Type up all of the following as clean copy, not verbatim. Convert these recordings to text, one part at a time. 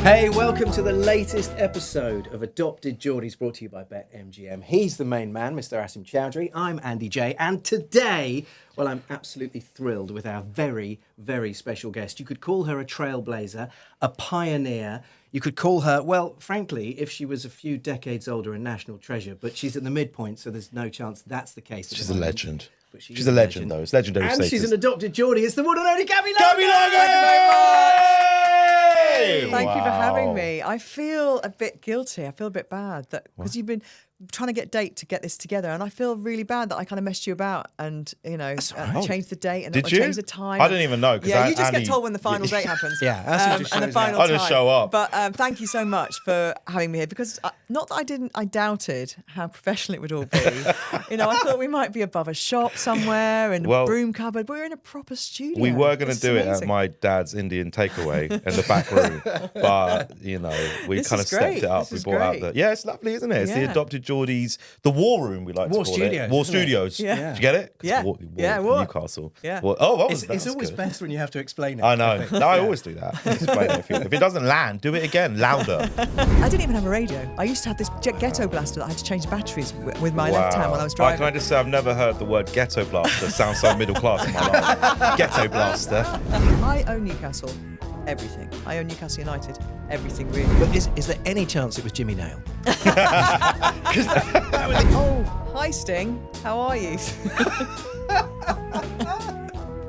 Hey, welcome to the latest episode of Adopted Geordies, brought to you by BetMGM. He's the main man, Mr. Asim Chowdhury. I'm Andy J. And today, well, I'm absolutely thrilled with our very, very special guest. You could call her a trailblazer, a pioneer. You could call her, well, frankly, if she was a few decades older, a national treasure. But she's at the midpoint, so there's no chance that's the case. She's a legend. She's a legend, though. It's legendary and status. She's an adopted Geordie. It's the one and only Gabby Logan! Gabby Logan! Thank you for having me. I feel a bit guilty. I feel a bit bad that because you've been trying to get a date to get this together, and I feel really bad that I kind of messed you about and changed the date and changed the time. I didn't even know. Yeah, you just get told when the final date happens. Yeah, that's and the final I just show up. But thank you so much for having me here because not that I doubted how professional it would all be. I thought we might be above a shop somewhere in a broom cupboard, but we're in a proper studio. We were going to do it at my dad's Indian takeaway in the back room, but we kind of stepped it up. We brought out it's lovely, isn't it? It's the Adopted Geordies, the War Room, we like to call Studios, it. War Studios. Yeah. Did you get it? Yeah. War, Newcastle. Yeah. War. It's always good. best when you have to explain it. I know. No, I always do that. Explain it. If it doesn't land, do it again, louder. I didn't even have a radio. I used to have this ghetto blaster that I had to change batteries with my left hand while I was driving. Can I just say I've never heard the word ghetto blaster sound so middle class in my life. Ghetto blaster. I own Newcastle. Everything. I own Newcastle United. Everything, really. But is there any chance it was Jimmy Nail? Oh, hi Sting. How are you?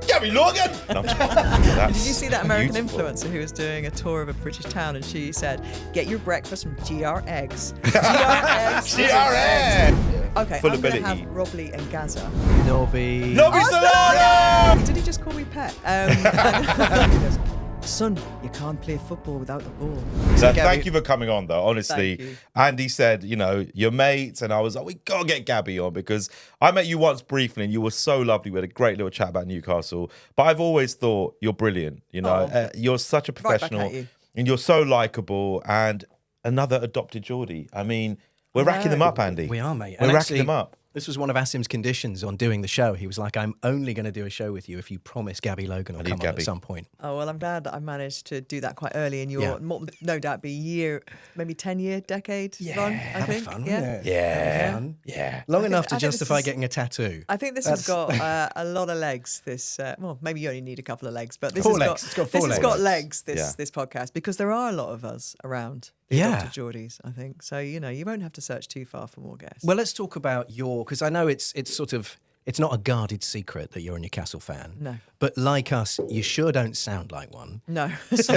Gabby Logan! No, did you see that American influencer who was doing a tour of a British town and she said, get your breakfast from GR Eggs. GR Eggs. GR Eggs! Okay, Full I'm going to ability. have Robley and Gaza. Nobby Solano! Did he just call me pet? He goes, son, you can't play football without the ball. So thank you for coming on, though. Honestly, Thank you. Andy said, your mates, and I was like, we gotta get Gabby on because I met you once briefly, and you were so lovely. We had a great little chat about Newcastle. But I've always thought you're brilliant. You're such a professional, Right back at you. and you're so likable. And another adopted Geordie. I mean, we're racking them up, Andy. We are, mate. We're And racking them up. This was one of Asim's conditions on doing the show. He was like, I'm only going to do a show with you if you promise Gabby Logan will come on at some point. Oh, well, I'm glad that I managed to do that quite early in your, no doubt, maybe 10-year, decade run, I think. Fun, Yeah. Long enough to justify getting a tattoo. I think this has got a lot of legs, maybe you only need a couple of legs, but this Four has legs. It's got this four has legs. got legs, this podcast, because there are a lot of us around the Adopted Geordies, I think. So, you won't have to search too far for more guests. Well, let's talk about because I know it's not a guarded secret that you're a Newcastle fan. No. But like us, you sure don't sound like one. No. So,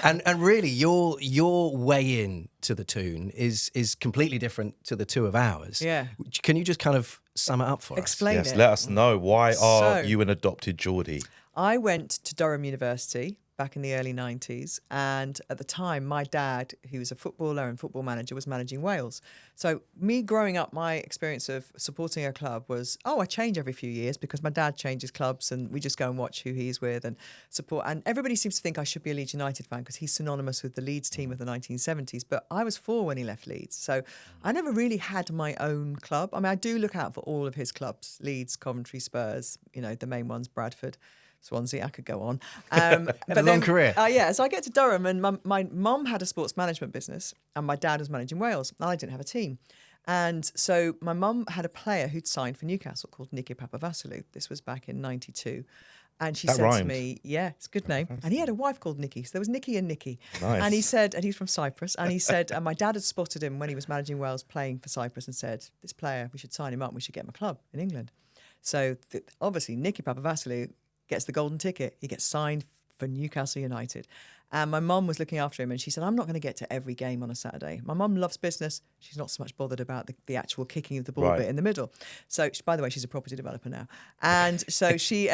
and really, your way in to the tune is completely different to the two of ours. Yeah. Can you just kind of sum it up for Explain us? it. Let us know. Why are you an adopted Geordie? I went to Durham University back in the early 90s. And at the time, my dad, who was a footballer and football manager, was managing Wales. So me growing up, my experience of supporting a club was, I change every few years because my dad changes clubs and we just go and watch who he's with and support. And everybody seems to think I should be a Leeds United fan because he's synonymous with the Leeds team of the 1970s. But I was 4 when he left Leeds. So I never really had my own club. I mean, I do look out for all of his clubs, Leeds, Coventry, Spurs, the main ones, Bradford, Swansea, I could go on. But a long career. So I get to Durham and my mum had a sports management business and my dad was managing Wales and I didn't have a team. And so my mum had a player who'd signed for Newcastle called Nicky Papavassiliou. This was back in 92. And she said to me, it's a good name. And he had a wife called Nicky. So there was Nicky and Nicky. Nice. And he said, and he's from Cyprus. And he said, and my dad had spotted him when he was managing Wales playing for Cyprus and said, this player, we should sign him up. We should get him a club in England. So obviously Nicky Papavassiliou gets the golden ticket. He gets signed for Newcastle United. And my mum was looking after him and she said, I'm not going to get to every game on a Saturday. My mum loves business. She's not so much bothered about the actual kicking of the ball bit in the middle. So, by the way, she's a property developer now. And so she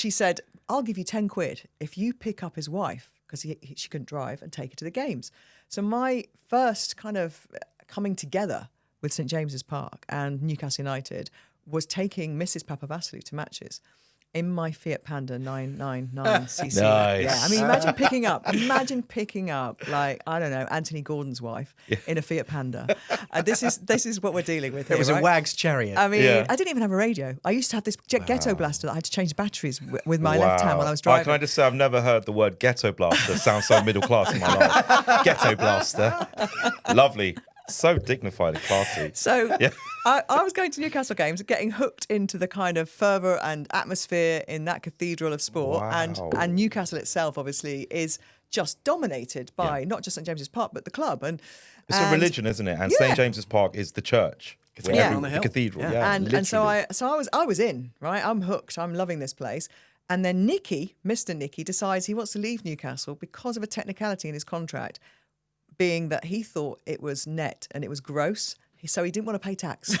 said, I'll give you 10 quid if you pick up his wife, because she couldn't drive, and take her to the games. So my first kind of coming together with St James's Park and Newcastle United was taking Mrs Papavassiliou to matches. in my Fiat Panda 999cc. Nice. Yeah, I mean, imagine picking up, like, I don't know, Anthony Gordon's wife in a Fiat Panda. This is what we're dealing with here, It was right? a Wag's chariot. I mean, Yeah. I didn't even have a radio. I used to have this ghetto blaster that I had to change batteries with my left hand while I was driving. Can I just say I've never heard the word ghetto blaster. It sounds so middle class in my life. Ghetto blaster. Lovely. So dignified and classy. So Yeah. I was going to Newcastle games, getting hooked into the kind of fervour and atmosphere in that cathedral of sport. Wow. And Newcastle itself, obviously, is just dominated by not just St James's Park, but the club. It's a religion, isn't it? And Yeah. St James's Park is the church. Cathedral on the hill. The cathedral, Yeah. yeah. And so literally. I was in, right? I'm hooked. I'm loving this place. And then Mr. Nicky, decides he wants to leave Newcastle because of a technicality in his contract, being that he thought it was net and it was gross. So he didn't want to pay tax.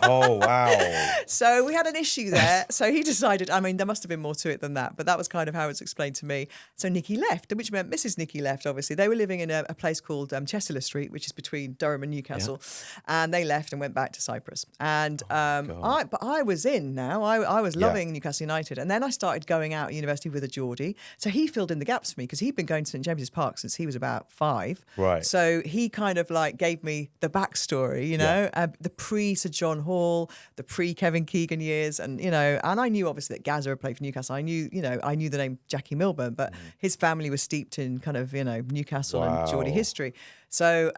Oh, wow. So we had an issue there. So he decided, I mean, there must have been more to it than that, but that was kind of how it was explained to me. So Nicky left, which meant Mrs. Nicky left, obviously. They were living in a place called Chester Street, which is between Durham and Newcastle. And they left and went back to Cyprus. And I was in now. I was loving Newcastle United. And then I started going out at university with a Geordie. So he filled in the gaps for me because he'd been going to St James's Park since he was about 5. Right. So he kind of like gave me the backstory, you know, the pre-Sir John Hall, the pre-Kevin Keegan years. And, you know, and I knew obviously that Gazza had played for Newcastle. I knew the name Jackie Milburn, but his family was steeped in kind of, you know, Newcastle and Geordie history. So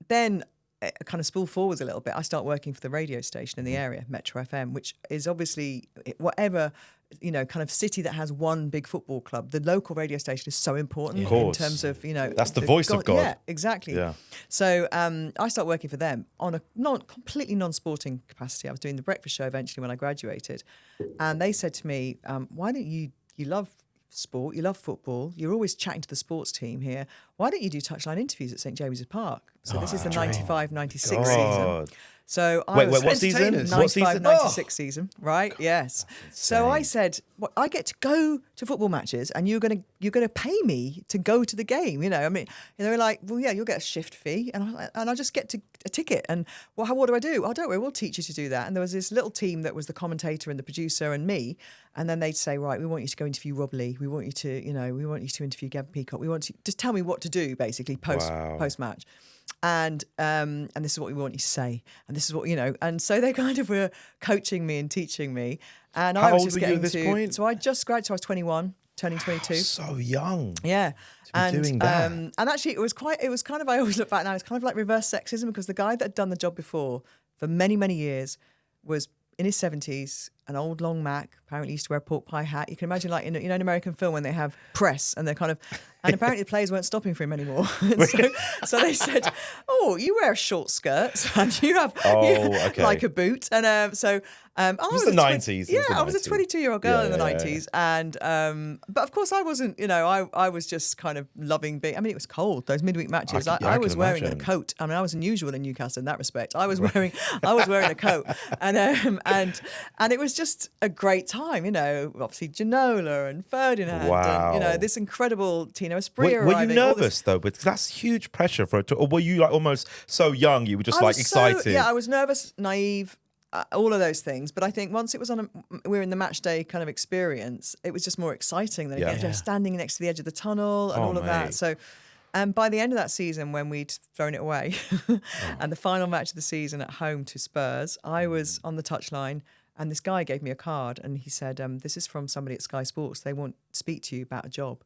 then kind of spool forwards a little bit. I start working for the radio station in the area, Metro FM, which is obviously whatever, you know, kind of city that has one big football club. The local radio station is so important in terms of, you know, that's the voice of God. Yeah, exactly. Yeah. So I start working for them on a completely non-sporting capacity. I was doing the breakfast show eventually when I graduated, and they said to me, "Why don't you love sport, you love football, you're always chatting to the sports team here. Why don't you do touchline interviews at St James's Park?" So this is the 95-96 season. So I was what season? 95-96 season, right? Yes. So I said, well, I get to go to football matches, and you're gonna pay me to go to the game. You know, I mean, and they were like, well, yeah, you'll get a shift fee, and I just get a ticket. And well, what do I do? Oh, don't worry, we'll teach you to do that. And there was this little team that was the commentator and the producer and me, and then they'd say, right, we want you to go interview Rob Lee. We want you to, you know, we want you to interview Gavin Peacock. We want you just tell me what to do, basically post match. And this is what we want you to say, and this is what, you know. And so they kind of were coaching me and teaching me. And I was just getting to. Point? So I just graduated. So I was 21, turning 22. So young. Yeah. And doing that. And actually, it was kind of. I always look back now. It's kind of like reverse sexism, because the guy that had done the job before for many, many years was in his 70s. An old long Mac, apparently used to wear a pork pie hat. You can imagine, like, in an American film when they have press and they're kind of, and apparently the players weren't stopping for him anymore. so they said, "Oh, you wear short skirts and you have like a boot." And I was the 90s. Yeah, I was a 22-year-old girl in the 90s, and but of course I wasn't. You know, I was just kind of loving being. I mean, it was cold, those midweek matches. I was wearing a coat. I mean, I was unusual in Newcastle in that respect. I was wearing a coat, and it was just a great time, you know. Obviously Ginola and Ferdinand, and, you know, this incredible Tino Espria Were you arriving. nervous though? But that's huge pressure for it. Or were you like almost so young? You were just like excited. I was nervous, naive, all of those things. But I think once it was we were in the match day kind of experience, it was just more exciting than just standing next to the edge of the tunnel and all of that. So. And by the end of that season, when we'd thrown it away, and the final match of the season at home to Spurs, I was on the touchline. And this guy gave me a card, and he said, "This is from somebody at Sky Sports. They want to speak to you about a job."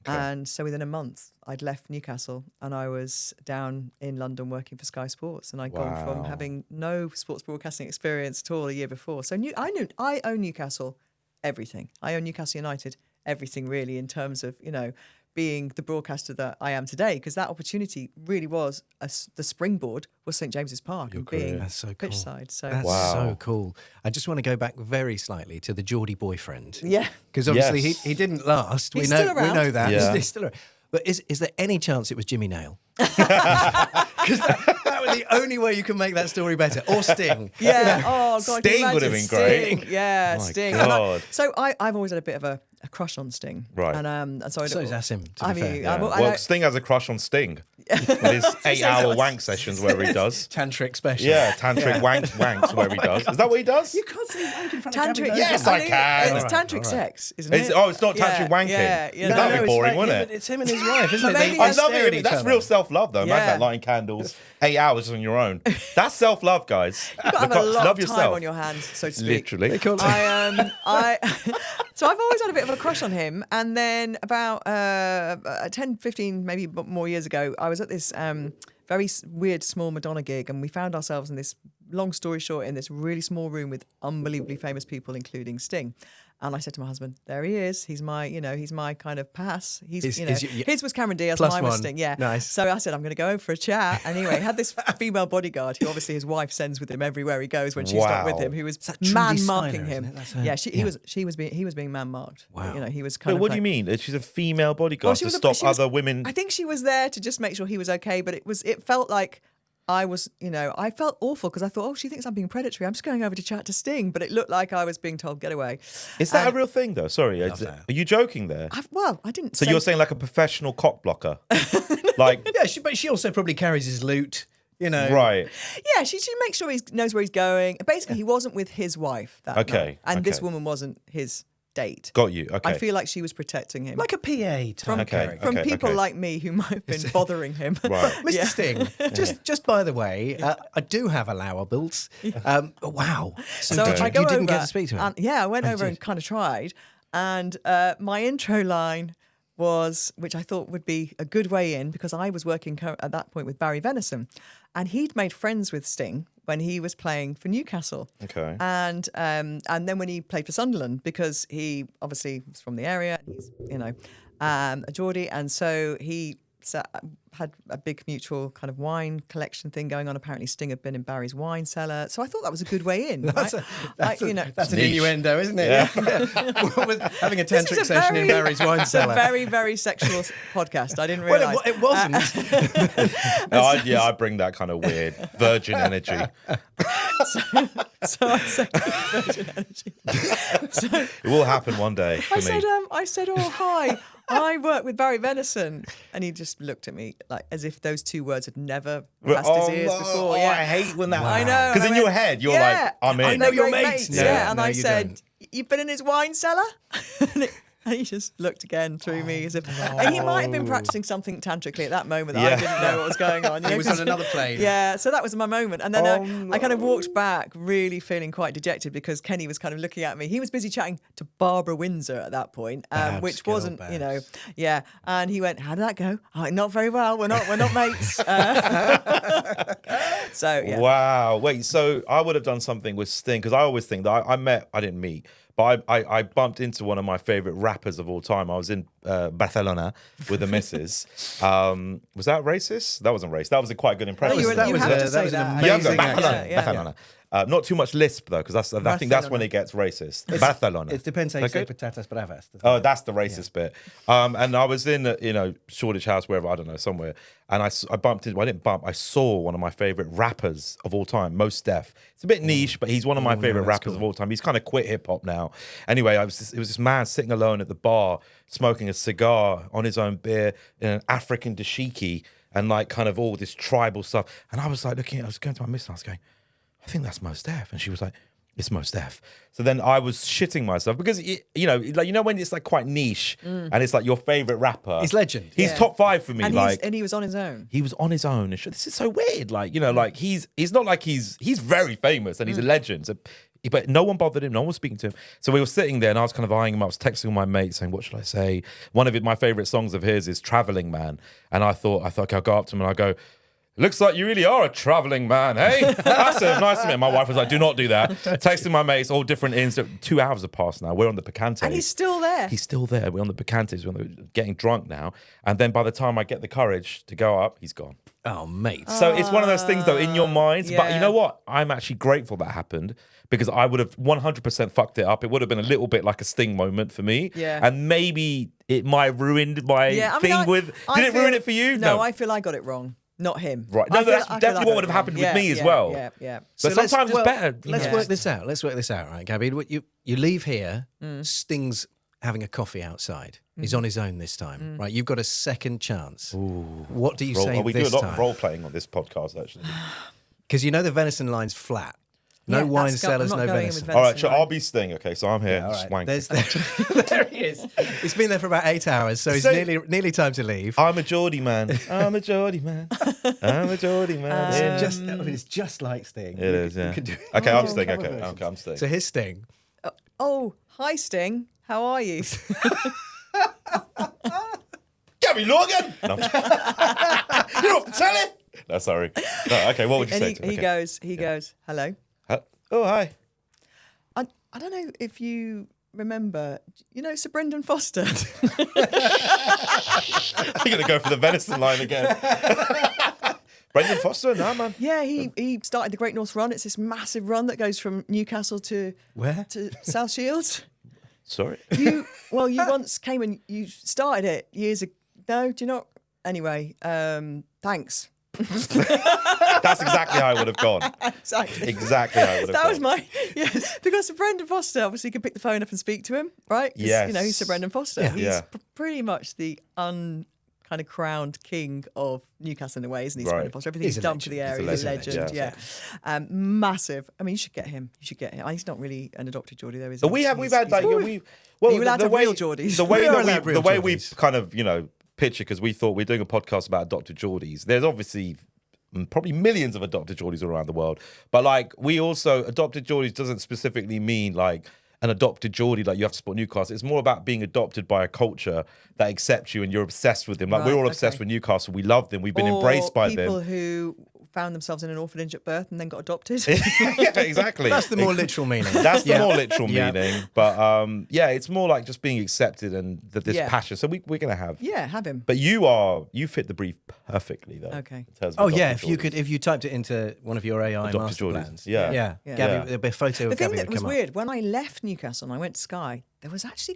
Okay. And so within a month, I'd left Newcastle, and I was down in London working for Sky Sports. And I'd gone from having no sports broadcasting experience at all a year before. So I own Newcastle everything. I own Newcastle United everything, really, in terms of, you know, being the broadcaster that I am today, because that opportunity really was the springboard was St James's Park and being pitch side. So that's so cool. I just want to go back very slightly to the Geordie boyfriend. Yeah, because obviously he didn't last. He's still around. We know that. Yeah. He's still around. But is there any chance it was Jimmy Nail? Because that was the only way you can make that story better. Or Sting. Yeah. You know? Oh God, Sting would have been great. Sting. Yeah, My Sting. God. I've always had a bit of a crush on Sting. Right. And so does Asim, to be fair. I mean, Well, Sting has a crush on Sting. with his 8-hour wank sessions wherever he does. Tantric special. Yeah, tantric wanks wherever he does. Is that what he does? You can't say wank in front of Gabby Tantric, Logan. Yes, I can. It's tantric sex, isn't it? Oh, it's not tantric wanking. Yeah, yeah. That'd be it's boring, like wouldn't him- it? It's him and his wife, isn't it? maybe They I love stare at it. each That's other. real self-love, though. Imagine Yeah. that, lighting candles, 8 hours on your own. That's self-love, guys. You've got to have Look a up- lot love of time yourself. on your hands, so to speak. Literally. So I've always had a bit of a crush on him. And then about 10, 15, maybe more years ago, I was at this very weird small Madonna gig, and we found ourselves in this, long story short, in this really small room with unbelievably famous people, including Sting. And I said to my husband, "There he is. He's my, he's my kind of pass. His was Cameron Diaz, Plus mine was one. Sting. Yeah, Nice. So I said, I'm going to go over for a chat. Anyway, he had this female bodyguard who obviously his wife sends with him everywhere he goes when she's not with Wow. him. Who was that Trudy man Styler, marking isn't him. it? That's her. Yeah, Yeah. he was being man marked. Wow. He was kind Wait, of. what do like- you mean? She's a female bodyguard Well, she to was stop she was- other women. I think she was there to just make sure he was okay, but it felt like I was, I felt awful because I thought, oh, she thinks I'm being predatory. I'm just going over to chat to Sting, but it looked like I was being told, get away. Is that a real thing, though? Sorry, are you joking there? I didn't. So say, you're saying like a professional cock blocker, like Yeah, but she also probably carries his loot, right? Yeah, she makes sure he knows where he's going. Basically, he wasn't with his wife that Okay, night, and this okay. woman wasn't his date. Got you. Okay. I feel like she was protecting him. Like a PA type Okay. character. from people okay. like me who might have been bothering him. Right. Mr. Yeah. Sting, just by the way, I do have allowables. Wow. So Okay. I go you didn't over, get to speak to him? and- yeah, I went over did. and kind of tried. And my intro line was, which I thought would be a good way in, because I was working at that point with Barry Venison, and he'd made friends with Sting when he was playing for Newcastle. Okay. And then when he played for Sunderland, because he obviously was from the area, and he's a Geordie, and so he had a big mutual kind of wine collection thing going on. Apparently, Sting had been in Barry's wine cellar, so I thought that was a good way in. That's right? an Niche. innuendo, isn't it? Yeah. With having a This is tantric a session in very- Barry's wine It's a cellar. very, very sexual podcast. I didn't Well, realise. it wasn't. I bring that kind of weird virgin energy. So I said, Virgin Energy. So It will happen one day for me. I said, oh hi, I work with Barry Venison, and he just looked at me like as if those two words had never passed his ears before. Oh, Yeah, I hate when that. I know. Because and in I your went, head, you're yeah, like, I'm in. I know they're your great mates. mates. Yeah. Yeah, and No, I you said, don't. you've been in his wine cellar. And he just looked again through me as if, and he might have been practicing something tantrically at that moment that I Yeah. didn't know what was going on. He was 'cause- on another plane. Yeah, so that was my moment. And then Oh, I kind of walked back really feeling quite dejected because Kenny was kind of looking at me. He was busy chatting to Barbara Windsor at that point, Babs, which good old wasn't, Babs. yeah. And he went, how did that go? Oh, not very well. We're not mates. So, yeah. Wow. Wait, so I would have done something with Sting because I always think that I didn't meet, but I bumped into one of my favorite rappers of all time. I was in Barcelona with the missus. Was that racist? That wasn't racist. That was a quite good impression. you that have was to that say was an that. Yeah, amazing Barcelona. accent. Yeah. Barcelona. Not too much lisp though, because I think that's when it gets racist. Barcelona. It depends how you say Okay. patatas bravas. doesn't Oh, it? that's the racist bit. And I was in, Shoreditch House, wherever, I don't know, somewhere. And I bumped into, well, I didn't bump, I saw one of my favorite rappers of all time, Mos Def. It's a bit niche, but he's one of my favorite that's rappers of all time. He's kind of quit hip hop now. Anyway, it was this man sitting alone at the bar, smoking a cigar on his own beer in an African dashiki and like kind of all this tribal stuff. And I was like I was going to my missus and I was going, I think that's Mos Def. And she was like, it's Mos Def. So then I was shitting myself because, when it's like quite niche and it's like your favorite rapper. He's legend. He's Yeah. top 5 for me. And he was on his own. He was on his own. And this is so weird. Like, like he's not like he's very famous and he's a legend. So, but no one bothered him. No one was speaking to him. So we were sitting there and I was kind of eyeing him up. I was texting all my mates saying, what should I say? One of my favorite songs of his is Traveling Man. And I thought, okay, I'll go up to him and I'll go, looks like you really are a travelling man, hey? That's nice to meet. My wife was like, do not do that. Texting my mates, all different ins. 2 hours have passed now. We're on the Picantes. And he's still there. He's still there. We're on the Picantes. We're getting drunk now. And then by the time I get the courage to go up, he's gone. Oh, mate. So it's one of those things, though, in your mind. But you yeah. know what? I'm actually grateful that happened because I would have 100% fucked it up. It would have been a little bit like a Sting moment for me. Yeah. And maybe it might have ruined my thing with... Did it ruin it for you? No, I feel I got it wrong. Not him. Right. No, that's definitely what would have happened with me as well. Yeah. But sometimes it's better. Let's Yeah. work this out. Let's work this out, right, Gabby? You leave here. Sting's having a coffee outside. He's on his own this time, right? You've got a second chance. What do you say we this do a lot time? of role playing on this podcast, actually. Because you know the venison line's flat. No Yeah, wine that's got- cellars, I'm no not going in venison. with All right, so line. I'll be Sting. Okay, so I'm here. Yeah, all just right. wanking. There he is. He's been there for about 8 hours, so it's So- nearly time to leave. I'm a Geordie man. I'm a Geordie man. I'm a Geordie man. It's just like Sting. It is, yeah. You could do Okay, I'm Oh, Sting. cover Okay, versions. I'm Sting. So here's Sting. Oh, hi Sting. How are you? Gabby Logan! No. You're off the telly! No, sorry. No, okay, what would you And say to me? he goes, hello. Oh, hi. I don't know if you remember, you know, Sir Brendan Foster. You're going to go for the venison line again. Brendan Foster? No, man. Yeah, he started the Great North Run. It's this massive run that goes from Newcastle to Where? to South Shields. Sorry. You once came and you started it years ago. No, do you not? Anyway, thanks. That's exactly how I would have gone. Exactly. Exactly how I would have That gone. was my because Sir Brendan Foster obviously could pick the phone up and speak to him, right? 'Cause, Yes. you know, he's Sir Brendan Foster. He's Yeah. pretty much the kind of crowned king of Newcastle in a way, isn't he? Sir Right. Brendan Foster. Everything He's he's a done for the legend. area, he's a legend, legend. yeah. Massive. I mean, you should get him. He's not really an adopted Geordie, though, is he? We've had He's- like he's- we well Are you allowed to have real Geordies? The way We are that allowed we real the way we Geordies. kind of picture, because we thought we're doing a podcast about adopted Geordies. There's obviously probably millions of adopted Geordies all around the world, but like we also adopted Geordies doesn't specifically mean like an adopted Geordie like you have to support Newcastle. It's more about being adopted by a culture that accepts you and you're obsessed with them. Like we're Right, all obsessed okay. with Newcastle. We love them. We've been Or embraced by people them. who found themselves in an orphanage at birth and then got adopted. Yeah, exactly. That's the more literal meaning. That's the Yeah. more literal Yeah. meaning. But yeah, it's more like just being accepted and this Yeah. passion. So we're gonna have. Yeah, have him. But you fit the brief perfectly though. Okay. in terms of Oh yeah, adopted if you typed it into one of your AI Adopted master Geordies. plans. Yeah. Yeah. Yeah. Gabby, Yeah. there'll be a photo The of thing Gabby that was come up. weird, when I left Newcastle and I went to Sky, there was actually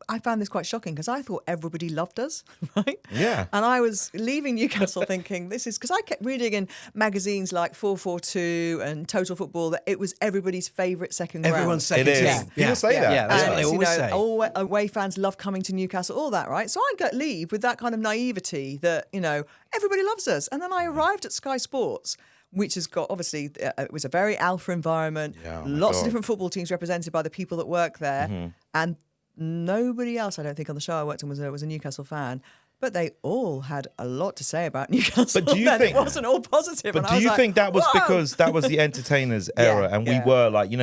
I found this quite shocking because I thought everybody loved us, right? Yeah. And I was leaving Newcastle thinking this is because I kept reading in magazines like 442 and Total Football that it was everybody's favourite second ground. Everyone's second It is. team. People say that. Yeah, that's And what they it's, always say. all away fans love coming to Newcastle, all that, right? So I leave with that kind of naivety that, you know, everybody loves us. And then I arrived at Sky Sports, which has got, obviously, it was a very alpha environment, Yeah, oh my lots of God. different football teams represented by the people that work there. And nobody else, I don't think, on the show I worked on was a Newcastle fan. But they all had a lot to say about Newcastle. But do you and think- it wasn't all positive? But and I do was you like, think that was "Whoa!" because that was the entertainers era, and we yeah. were like, you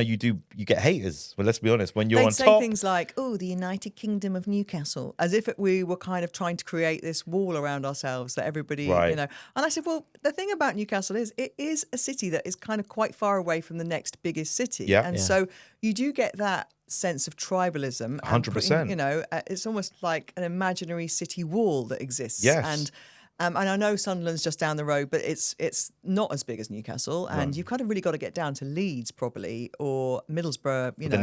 get haters. Well, let's be honest. When you're They'd on say top, things like, "Oh, the United Kingdom of Newcastle," as if we were kind of trying to create this wall around ourselves that everybody, Right. you know. And I said, "Well, the thing about Newcastle is it is a city that is kind of quite far away from the next biggest city, Yeah. and Yeah. so you do get that sense of tribalism. and 100%. You know, it's almost like an imaginary city wall that exists. Yes. And I know Sunderland's just down the road, but it's not as big as Newcastle, and you've kind of really got to get down to Leeds probably or Middlesbrough. You know,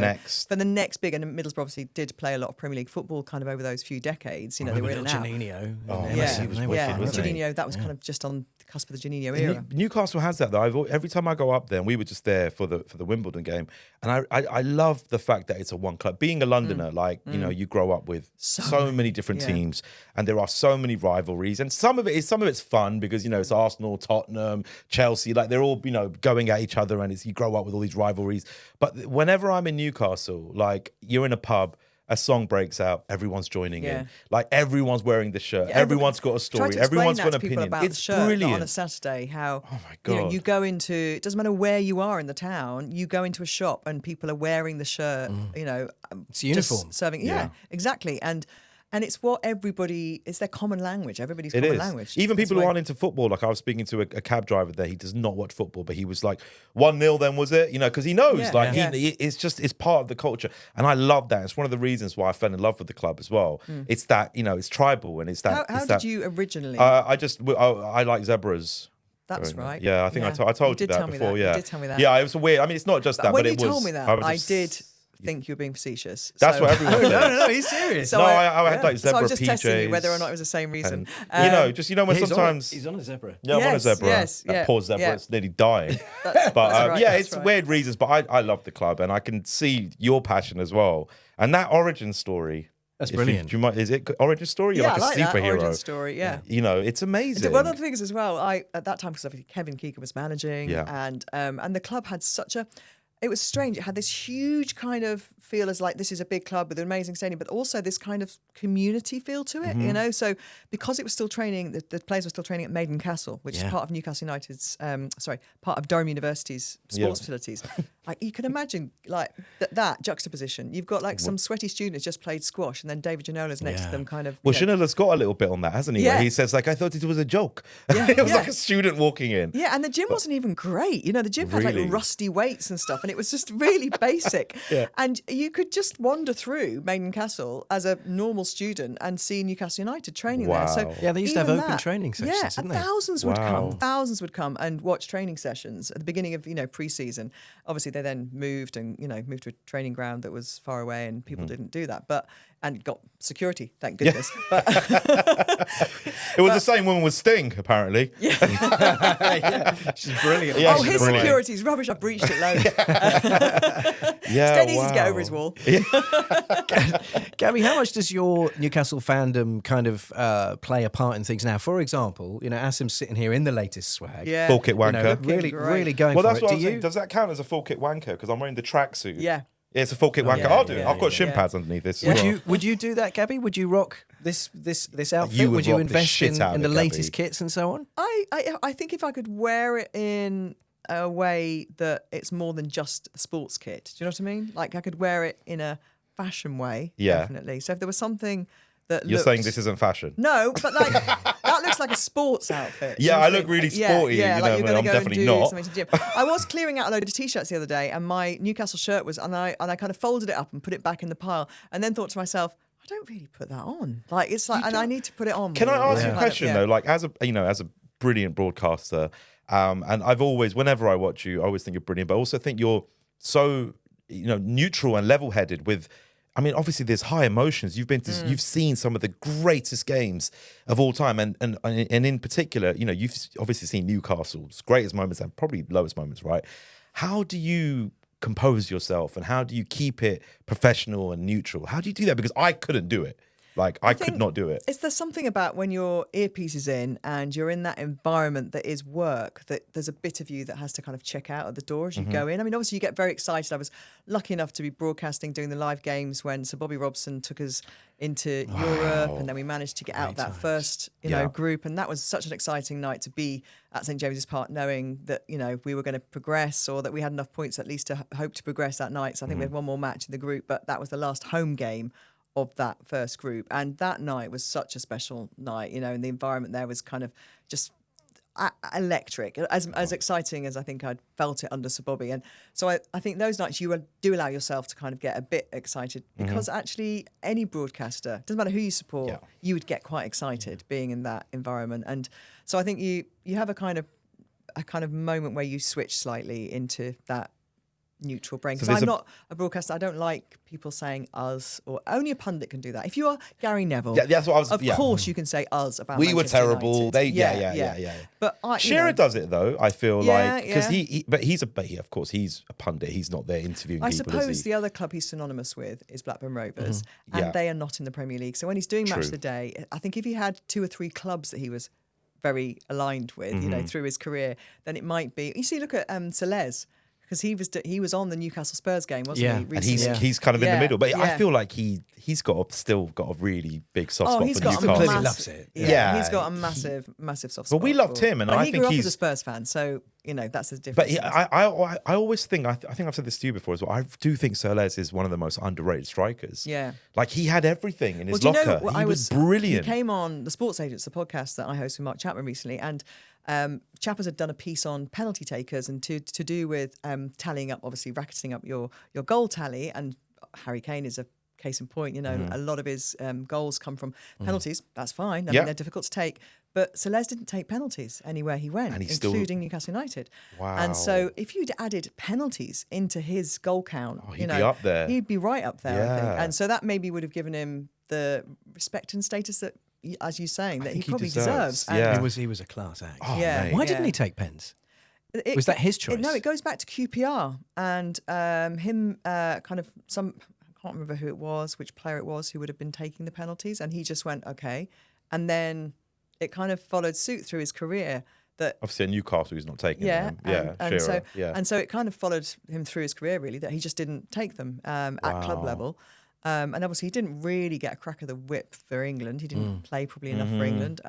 the next big. And Middlesbrough obviously did play a lot of Premier League football kind of over those few decades. You know, they were in and out. Janino. Oh, and yeah. MSU He was they were wicked, fun, wasn't he? Janino, that was kind of just on the cusp of the Janino era. Newcastle has that though. Every time I go up there, and we were just there for the Wimbledon game, and I love the fact that it's a one club. Being a Londoner, like you grow up with so many different yeah. teams, and there are so many rivalries, and some of it's fun because it's Arsenal, Tottenham, Chelsea, like they're all going at each other, and you grow up with all these rivalries. But whenever I'm in Newcastle, like you're in a pub. A song breaks out, everyone's joining Yeah. in. Like everyone's wearing the shirt, Yeah, everyone's got a Try story, to explain everyone's that got to an people opinion. about It's the shirt that brilliant. on a Saturday. How Oh my God. you go into, it doesn't matter where you are in the town, you go into a shop and people are wearing the shirt. It's uniform. just serving. Yeah, exactly. And it's what everybody, it's their common language. Everybody's It common is. language. Even It's people the who way- aren't into football, like I was speaking to a cab driver there, he does not watch football, but he was like 1-0 then, was it? Because he knows, Yeah. it's part of the culture. And I love that. It's one of the reasons why I fell in love with the club as well. It's that, it's tribal and it's that. How it's did that, you originally? I like zebras. That's right. Yeah, I think I told you did that tell me before. that. Yeah. You did tell me that. Yeah, it was weird. I mean, it's not just that, when but you it was. told me that, was I just did think you were being facetious. That's So- what everyone says. No, he's serious. No, I had like So I zebra was just testing you PJs. whether or not it was the same reason. And, just when He's sometimes he's on a zebra. yeah, I'm on a Yes, zebra. yes, that yeah, poor zebra, yeah. it's nearly dying. That's right, yeah, that's it's right. weird reasons, but I love the club and I can see your passion as well. And that origin story. That's if brilliant. do you mind, is it origin story? You're Yeah, like I like a that superhero. origin story. Yeah. You know, it's amazing. One of the things as well, at that time, because obviously Kevin Keegan was managing, Yeah. and the club had such a. It was strange. It had this huge kind of feel as like this is a big club with an amazing stadium, but also this kind of community feel to it, you know? So because it was still training, the players were still training at Maiden Castle, which is part of Newcastle United's, part of Durham University's sports facilities. Like you can imagine like that juxtaposition. You've got like some sweaty students just played squash and then David Janola's next to them kind of. Well, Shinola's got a little bit on that, hasn't he? Yeah. Where he says, like, I thought it was a joke. Yeah, it was yeah. like a student walking in. Yeah, and the gym wasn't even great. You know, the gym had Really? like rusty weights and stuff, and it was just really basic. And you could just wander through Maiden Castle as a normal student and see Newcastle United training there. So Wow. Yeah, they used to have even open training sections, Yeah, didn't and they? thousands would Wow. come. Thousands would come and watch training sessions at the beginning of pre-season. Obviously, they then moved and moved to a training ground that was far away, and people didn't do that. And got security, thank goodness. But It was the same woman with Sting, apparently. She's brilliant. Yeah, oh, she's his brilliant. security's rubbish. I breached it loads. Yeah, Dead easy to get wow. over his wall. Gabby, how much does your Newcastle fandom kind of play a part in things now? For example, Asim's sitting here in the latest swag. Yeah. Full kit wanker. Really, Great. really going Well, for that's it. what I Do was you? thinking. Does that count as a full kit wanker? Because I'm wearing the tracksuit. Yeah. Yeah, it's a full kit wanker. yeah, I'll do it. yeah, I've got yeah. shin pads underneath this. Would as well. would you do that, Gabby? Would you rock this outfit? You would would you rock the invest shit out of in the it, latest Gabby. kits and so on? I think if I could wear it in a way that it's more than just a sports kit. Do you know what I mean? Like I could wear it in a fashion way, Yeah. definitely. So if there was something that You're looked... saying this isn't fashion? No, but like that looks like a sports outfit. Do you Yeah, know what I look mean? really Yeah, sporty, Yeah, you like know, you're but gonna I'm go definitely and do not. something to the gym. I was clearing out a load of t-shirts the other day, and my Newcastle shirt was, and I kind of folded it up and put it back in the pile, and then thought to myself, I don't really put that on. Like it's like, and I need to put it on. Can I more. ask you a Kind of, question yeah. though? Like as a brilliant broadcaster, and I've always, whenever I watch you, I always think you're brilliant, but I also think you're so neutral and level-headed with. I mean, obviously, there's high emotions. You've seen some of the greatest games of all time, and in particular, you've obviously seen Newcastle's greatest moments and probably lowest moments, right? How do you compose yourself, and how do you keep it professional and neutral? How do you do that? Because I couldn't do it. Like I could think not do it. There's something about when your earpiece is in and you're in that environment that is work, that there's a bit of you that has to kind of check out at the door as you go in. I mean, obviously you get very excited. I was lucky enough to be broadcasting, doing the live games when Sir Bobby Robson took us into Europe, and then we managed to get out that first, group. And that was such an exciting night to be at St James's Park, knowing that, we were going to progress, or that we had enough points at least to hope to progress that night. So I think we had one more match in the group, but that was the last home game of that first group, and that night was such a special night, and the environment there was kind of just electric, as exciting as I think I'd felt it under Sir Bobby. And so I think those nights you do allow yourself to kind of get a bit excited, because actually any broadcaster, doesn't matter who you support, you would get quite excited being in that environment. And so I think you have a kind of moment where you switch slightly into that neutral brain, because I'm not a broadcaster. I don't like people saying us, or only a pundit can do that. If you are Gary Neville, that's what I was. of course you can say us about We were Manchester terrible. United. Yeah. But Shearer does it though. I feel like because yeah. but of course he's a pundit. He's not there interviewing I people. suppose the other club he's synonymous with is Blackburn Rovers, and Yeah. they are not in the Premier League. So when he's doing Match True. of the Day, I think if he had 2 or 3 clubs that he was very aligned with, through his career, then it might be. You see, look at Celez. Because he was on the Newcastle Spurs game, wasn't he? and Recently? he's kind of in the middle. But I Yeah. feel like he's still got a really big soft spot he's for got Newcastle. Clearly massive, loves it. Yeah, he's got a massive soft spot. But we loved him, and but I he think grew up he's as a Spurs fan, so that's the But difference. I always think I think I've said this to you before as well. I do think Sir Les is one of the most underrated strikers. Yeah. Like he had everything in his do you locker. know, He was brilliant. He came on the Sports Agents, the podcast that I host with Mark Chapman recently, and Chappers had done a piece on penalty takers and to do with tallying up, obviously racketing up your goal tally. And Harry Kane is a case in point, you know, a lot of his goals come from penalties. That's fine. I Yeah. mean, they're difficult to take. But Celez didn't take penalties anywhere he went, And including Newcastle United. Wow. And so if you'd added penalties into his goal count, he'd be up there. He'd be right up there, I think. Yeah. And so that maybe would have given him the respect and status that, as you're saying, that he think he probably deserves. deserves. And Yeah. He was a class act. Oh, Yeah. mate. Why didn't he take pens? Was that his choice? No, it goes back to QPR and him I can't remember who it was, which player it was who would have been taking the penalties, and he just went, okay. And then it kind of followed suit through his career that Obviously, at Newcastle, he's not taking them. and so Shearer. and so it kind of followed him through his career really that he just didn't take them at club level. And obviously he didn't really get a crack of the whip for England. He didn't play probably enough for England.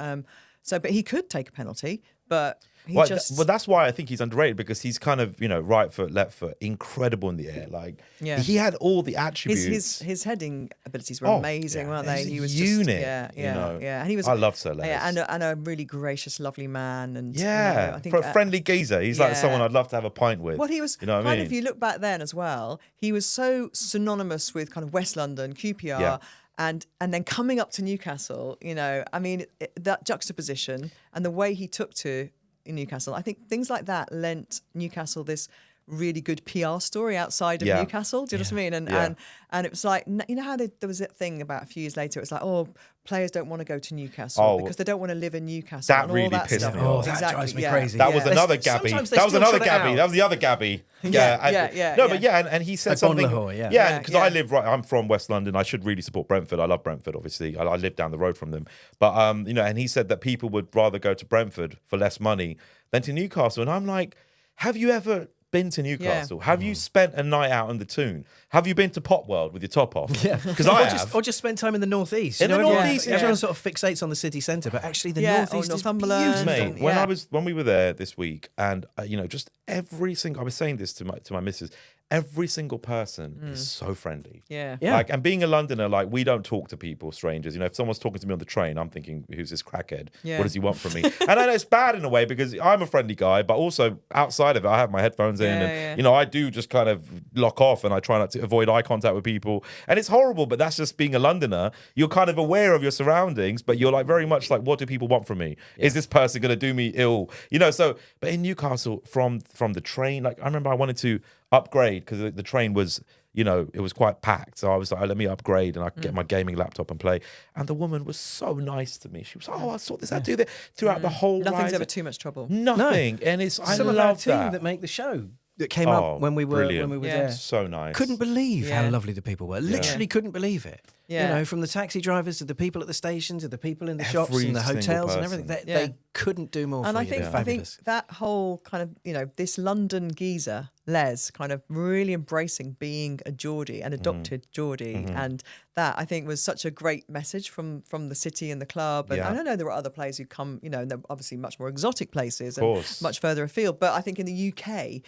But he could take a penalty, but he Well, that's why I think he's underrated, because he's kind of, right foot, left foot, incredible in the air. Like, he had all the attributes. his heading abilities were amazing, weren't they? He's He a was unit, And he was. I love Sir Les. and a really gracious, lovely man. And Yeah, I think for a friendly geezer, he's like someone I'd love to have a pint with. Well, he was you know what I mean? if you look back then as well, he was so synonymous with kind of West London, QPR. Yeah. And then coming up to Newcastle, I mean, that juxtaposition and the way he took to Newcastle, I think things like that lent Newcastle this really good PR story outside of Newcastle. Do you know what I mean? And it was like, you know how there was that thing about a few years later, it was like, oh, players don't want to go to Newcastle because they don't want to live in Newcastle. That and all really that pissed stuff. me off. That drives me crazy. That was another Gabby. Sometimes they That was still another shut it Gabby. out. That was the other Gabby. But he said Like something. Bon Lahore, because I live right. I'm from West London. I should really support Brentford. I love Brentford, obviously. I live down the road from them. But and he said that people would rather go to Brentford for less money than to Newcastle. And I'm like, have you ever been to Newcastle? Have you spent a night out on the Toon? Have you been to Pop World with your top off? Yeah, because I have. Or just spend time in the northeast. In the northeast, everyone sort of fixates on the city centre, but actually the northeast is Northumberland. beautiful. Mate, when we were there this week, and just every single, I was saying this to my missus, every single person is so friendly. Yeah. Like, and being a Londoner, like, we don't talk to people, strangers. If someone's talking to me on the train, I'm thinking, who's this crackhead? Yeah. What does he want from me? And I know it's bad in a way because I'm a friendly guy, but also outside of it, I have my headphones in and, I do just kind of lock off and I try not to avoid eye contact with people. And it's horrible, but that's just being a Londoner. You're kind of aware of your surroundings, but you're like very much like, what do people want from me? Yeah. Is this person going to do me ill? But in Newcastle, from the train, like, I remember I wanted to upgrade because the train was, it was quite packed. So I was like, let me upgrade and I could get my gaming laptop and play. And the woman was so nice to me. She was like, I'll sort this out, do that. Throughout the whole Nothing's ride. ever too much trouble. Nothing. And it's, I Some of our love team that. that make the show that came up when we were there. So nice. Couldn't believe how lovely the people were. Literally couldn't believe it. Yeah. From the taxi drivers to the people at the stations to the people in the shops Every and the single hotels and person. everything. They couldn't do more And for I you. think They're I think fabulous. that whole kind of this London geezer Les kind of really embracing being a Geordie, an adopted Geordie, and that I think was such a great message from the city and the club. And I don't know, there are other players who come, they're obviously much more exotic places and much further afield. But I think in the UK.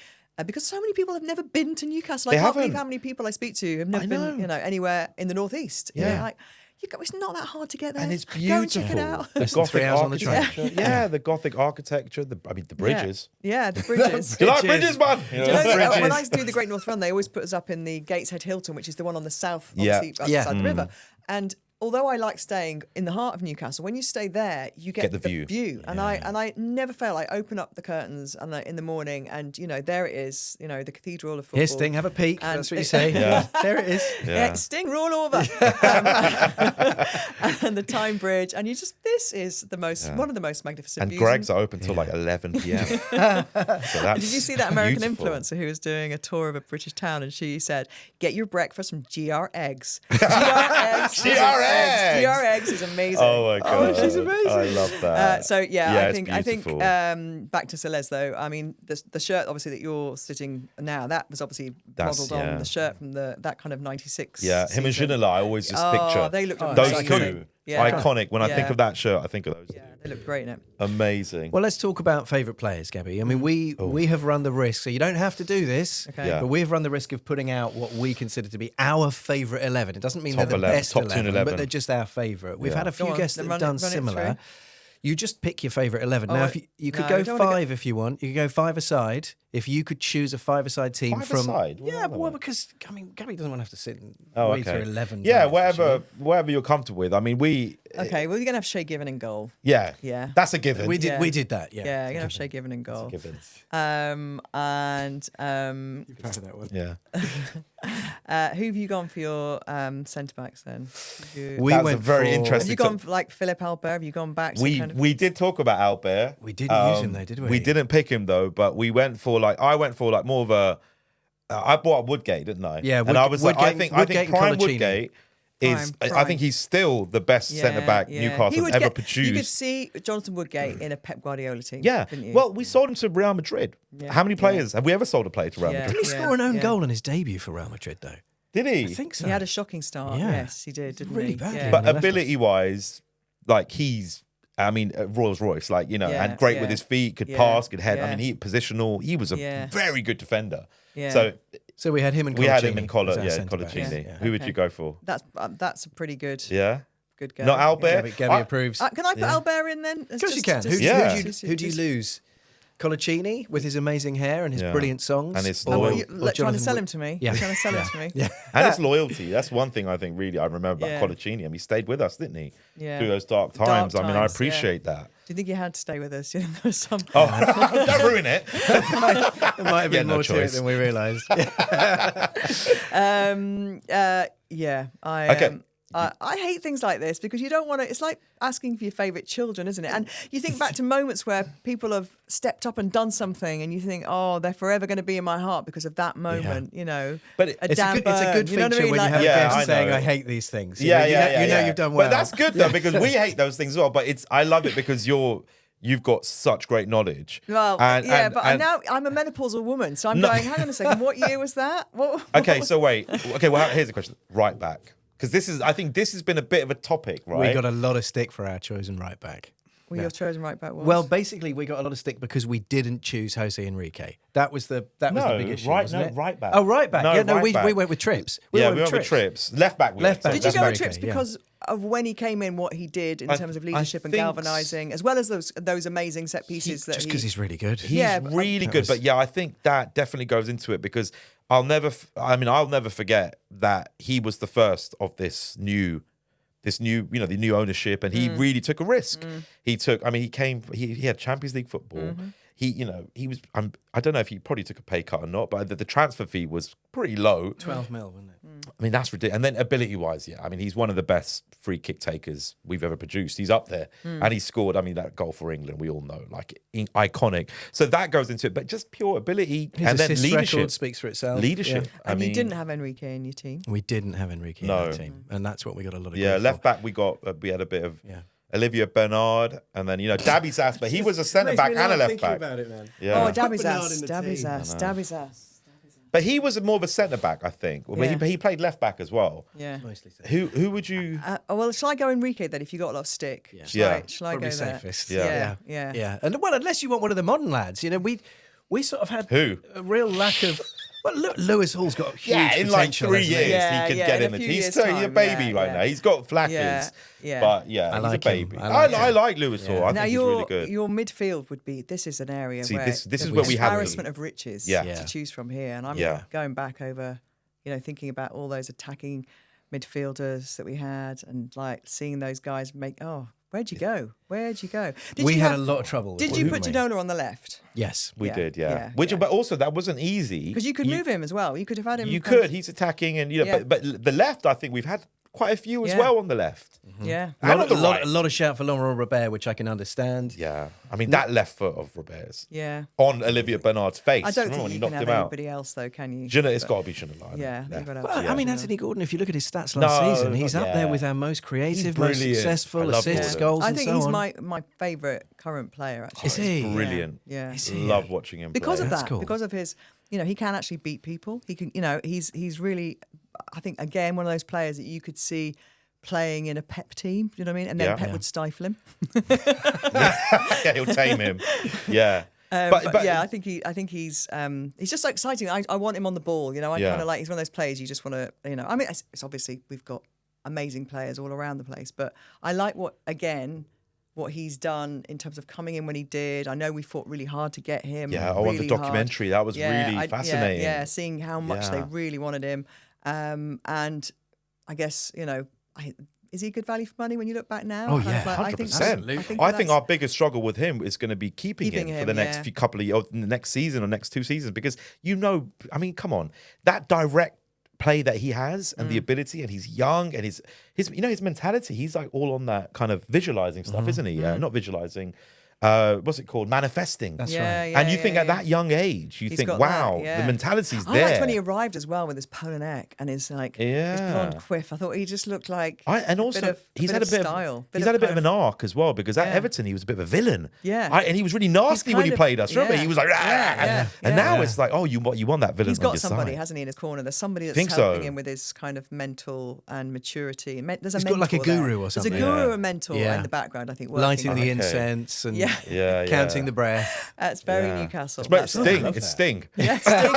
Because so many people have never been to Newcastle. I can't believe how many people I speak to have never been, anywhere in the northeast. Yeah. It's not that hard to get there. And it's Go beautiful. and check it out. The Less than 3 Gothic hours on the train. architecture. The Gothic architecture. The bridges. Yeah, the bridges. Do you like bridges, man? Do you know that when I do the Great North Run, they always put us up in the Gateshead Hilton, which is the one on the south, obviously, outside the river. And although I like staying in the heart of Newcastle, when you stay there, you get the view. And I never fail. I open up the curtains and in the morning, and there it is. The Cathedral of Football. Here, Sting, have a peek. And that's what you say. There it is. Yeah, Sting, roll over. And the Tyne Bridge, and this is one of the most magnificent And views. Greg's are open till like 11 p.m. So that's Did you see that American beautiful. influencer who was doing a tour of a British town, and she said, "Get your breakfast from GR Eggs." GR Eggs is amazing. Oh my god, she's amazing. I love that. I think beautiful. back to Celez though. I mean, the shirt obviously that you're sitting now, that was obviously modelled on the shirt from that kind of '96. Yeah, him and Ginola, I always just picture they looked those amazing. two. Iconic. When I think of that shirt, I think of those two. Yeah, they look great in it. Amazing. Well, let's talk about favourite players, Gabby. I mean, we have run the risk, so you don't have to do this, but we've run the risk of putting out what we consider to be our favourite 11. It doesn't mean Top they're the 11, best top 11, 11. but they're just our favourite. We've had a few Go on, guests that then have run done it similar. through. You just pick your favourite 11. Oh, now, wait. if you could No, go I don't wanna 5 if you want. You could go 5 aside If you could choose a five-a-side team from... Five-a-side? Yeah, Wow. well, because, I mean, Gabby doesn't want to have to sit and Oh, wait okay. through 11 Yeah, games, does she? whatever you're comfortable with. I mean, Okay, well, you're gonna have Shea Given in goal. yeah, Yeah. that's a given. We did, Yeah. we did that, yeah. Yeah, you're gonna have Shea Given in goal. Given. And Proud of that one. Yeah. who have you gone for your centre backs then? We That was went a very for- interesting. Have you gone for like Philip Albert? Have you gone back? To We kind of... we did talk about Albert. We didn't use him though, did we? We didn't pick him though, but we went for I went for more of a. I bought up Woodgate, didn't I? Yeah, and I was like, I Woodgate- think Woodgate and prime Colaccini. Woodgate is. I Prime. think he's still the best centre back Newcastle ever produced. You could see Jonathan Woodgate in a Pep Guardiola team. Yeah. couldn't you? Well, we sold him to Real Madrid. Yeah. How many players have we ever sold a player to Real Yeah. Madrid? Did he score an own goal in his debut for Real Madrid, though? Did he? I think so. he had a shocking start. Yeah. Yes, he did. Didn't Really he? badly. Yeah. But he left us. ability-wise, he's. I mean, Rolls Royce, Yeah, and great with yeah. his feet, could Yeah, pass, could head. I yeah. mean, he positional. He was a Yeah. very good defender. Yeah. So we had him and we had him Colaccini in as our centre-backs. Colaccini. Yeah. Who would Okay. you go for? That's a pretty good. Yeah, Good go. not Albert. Gabby approves. Can I put Albert in then? Of course you can. Who do you lose? Colaccini with his amazing hair and his Yeah. brilliant songs, And his Oh, loyal- well, you're trying to Jonathan sell Wood- him to me. Yeah. You're trying to sell him to me. Yeah. And his loyalty. That's one thing I think really I remember Yeah. about Colaccini. I mean, he stayed with us, didn't he? Yeah. Through those dark Dark times. I mean, I times, appreciate that. Do you think you had to stay with us? You know, there was some. Oh, don't ruin it. There might have been no more to it choice. than we realised. Yeah. Okay. I hate things like this because you don't want to. It's like asking for your favourite children, isn't it? And you think back to moments where people have stepped up and done something, and you think, oh, they're forever going to be in my heart because of that moment. You know, But It's a Dan good Burn, feature you know what I mean? when Like- you have Yeah, a guest I saying, know. I hate these things. Yeah, you know yeah. you've done well. But that's good though because we hate those things as well. But I love it because you've got such great knowledge. Well, And now I'm a menopausal woman, so I'm going. Hang on a second. What year was that? What? Okay, so wait. Okay, well here's the question. Right back. Because I think this has been a bit of a topic, right? We got a lot of stick for our chosen right back. Well, your chosen right back was. Well, basically, we got a lot of stick because we didn't choose Jose Enrique. That was the big issue, wasn't it? right back. Oh, right back. No, yeah, no, right we back. went with Trips. We went with Trips. Left back. Left back. did you that's go with Enrique, Trips yeah. because of when he came in, what he did in terms of leadership and think galvanising, as well as those amazing set pieces that Just because he's really good. He's Yeah, but- really That good, was- but yeah, I think that definitely goes into it because I'll never forget that he was the first of this new, the new ownership, and he really took a risk. He had Champions League football. He was. I don't know if he probably took a pay cut or not, but the transfer fee was pretty low. 12 mil, wasn't it? I mean, that's ridiculous. And then ability-wise, yeah, I mean, he's one of the best free kick takers we've ever produced. He's up there, and he scored. I mean, that goal for England, we all know, iconic. So that goes into it, but just pure ability His and then assist leadership. record speaks for itself. Leadership. Yeah. I and mean, you didn't have Enrique in your team. We didn't have Enrique in No. our team, and that's what we got a lot of Yeah, grief left for. back we had a bit of Olivia Bernard, and then Dabby's ass, but he was a centre back and a left back. it, man. Yeah. Oh, Dabby's Bernard ass. in the Dabby's team. ass. Dabby's ass. But he was more of a centre back, I think. Well, Yeah. he played left back as well. Yeah. Mostly so. Who would you? Well, shall I go Enrique then? If you got a lot of stick, Yeah. Shall I Probably go there? safest. Yeah. Yeah. And well, unless you want one of the modern lads, we sort of had Who? a real lack of. Well, Lewis Hall's got huge In like potential, 3 hasn't years, he? Yeah, he could yeah, get in in a the few team. years' He's a time, baby yeah, right yeah. now. He's got flashes. Yeah. But yeah, I he's like a him. baby. I like I him. like Lewis Hall. I Now think he's really good. your midfield would be. This is an area See, where this is the where we have embarrassment of riches Yeah. to choose from here, and I'm Yeah. going back over, thinking about all those attacking midfielders that we had, and like seeing those guys make. Oh, where'd you go? Where'd you go? We had a lot of trouble. Did you put Donona on the left? Yes. We Yeah, did, yeah, Which, yeah. but also that wasn't easy Because you could move him as well. You could have had him. You kind could. of- He's attacking, and Yeah. but the left, I think we've had quite a few as Yeah. well on the left. Yeah. And on the right. A lot of shout for Laurent Robert, which I can understand. Yeah, I mean that left foot of Robert's Yeah. on Olivia Bernard's face. I don't Remember think when you he can knocked have him out? anybody else though, can you? It's But- got to be Ginola. Yeah, left. you've got to have Well, I Ginola. mean, Anthony Gordon, if you look at his stats last No, season, he's up there yeah. with our most creative, He's most brilliant. I successful, love assists, Gordon. goals, I and think so he's on. my favourite current player. Actually, Is he? Brilliant. Yeah. Is he? Love watching him Because play. of That's that, cool. because of his, he can actually beat people. He can, he's really, I think again one of those players that you could see playing in a Pep team. You know what I mean? And then Yeah. Pep Yeah. would stifle him. Yeah, he'll tame him. Yeah. But yeah, I think he's just so exciting. I want him on the ball. I Yeah. kind of like he's one of those players you just want to. I mean, it's obviously we've got amazing players all around the place, but I like what again. what he's done in terms of coming in when he did. I know we fought really hard to get him. Yeah, on the documentary. That was really fascinating. Yeah, seeing how much they really wanted him. And I guess, is he good value for money when you look back now? Oh, yeah, 100%. I think our biggest struggle with him is going to be keeping him for the next few couple of years, the next season or next 2 seasons, because I mean, come on, that direct play that he has and the ability, and he's young, and his mentality, he's like all on that kind of visualizing stuff, isn't he? Not visualizing. What's it called? Manifesting. That's right. And you think at that young age, you think, wow, the mentality's there. I liked when he arrived as well with his polo neck and his his blonde quiff. I thought he just looked like he's had a bit of an arc as well, because at Everton he was a bit of a villain. Yeah. And he was really nasty when he played us. Remember, he was like, and now it's like, oh, you want that villain. He's got on your somebody, side. hasn't he, in his corner? There's somebody that's helping him with his kind of mental and maturity. There's He's got like a guru or something. There's a guru and mentor in the background, I think. Lighting the incense and counting the breath. It's very Newcastle. It's Sting. It's Sting. Yeah, Sting.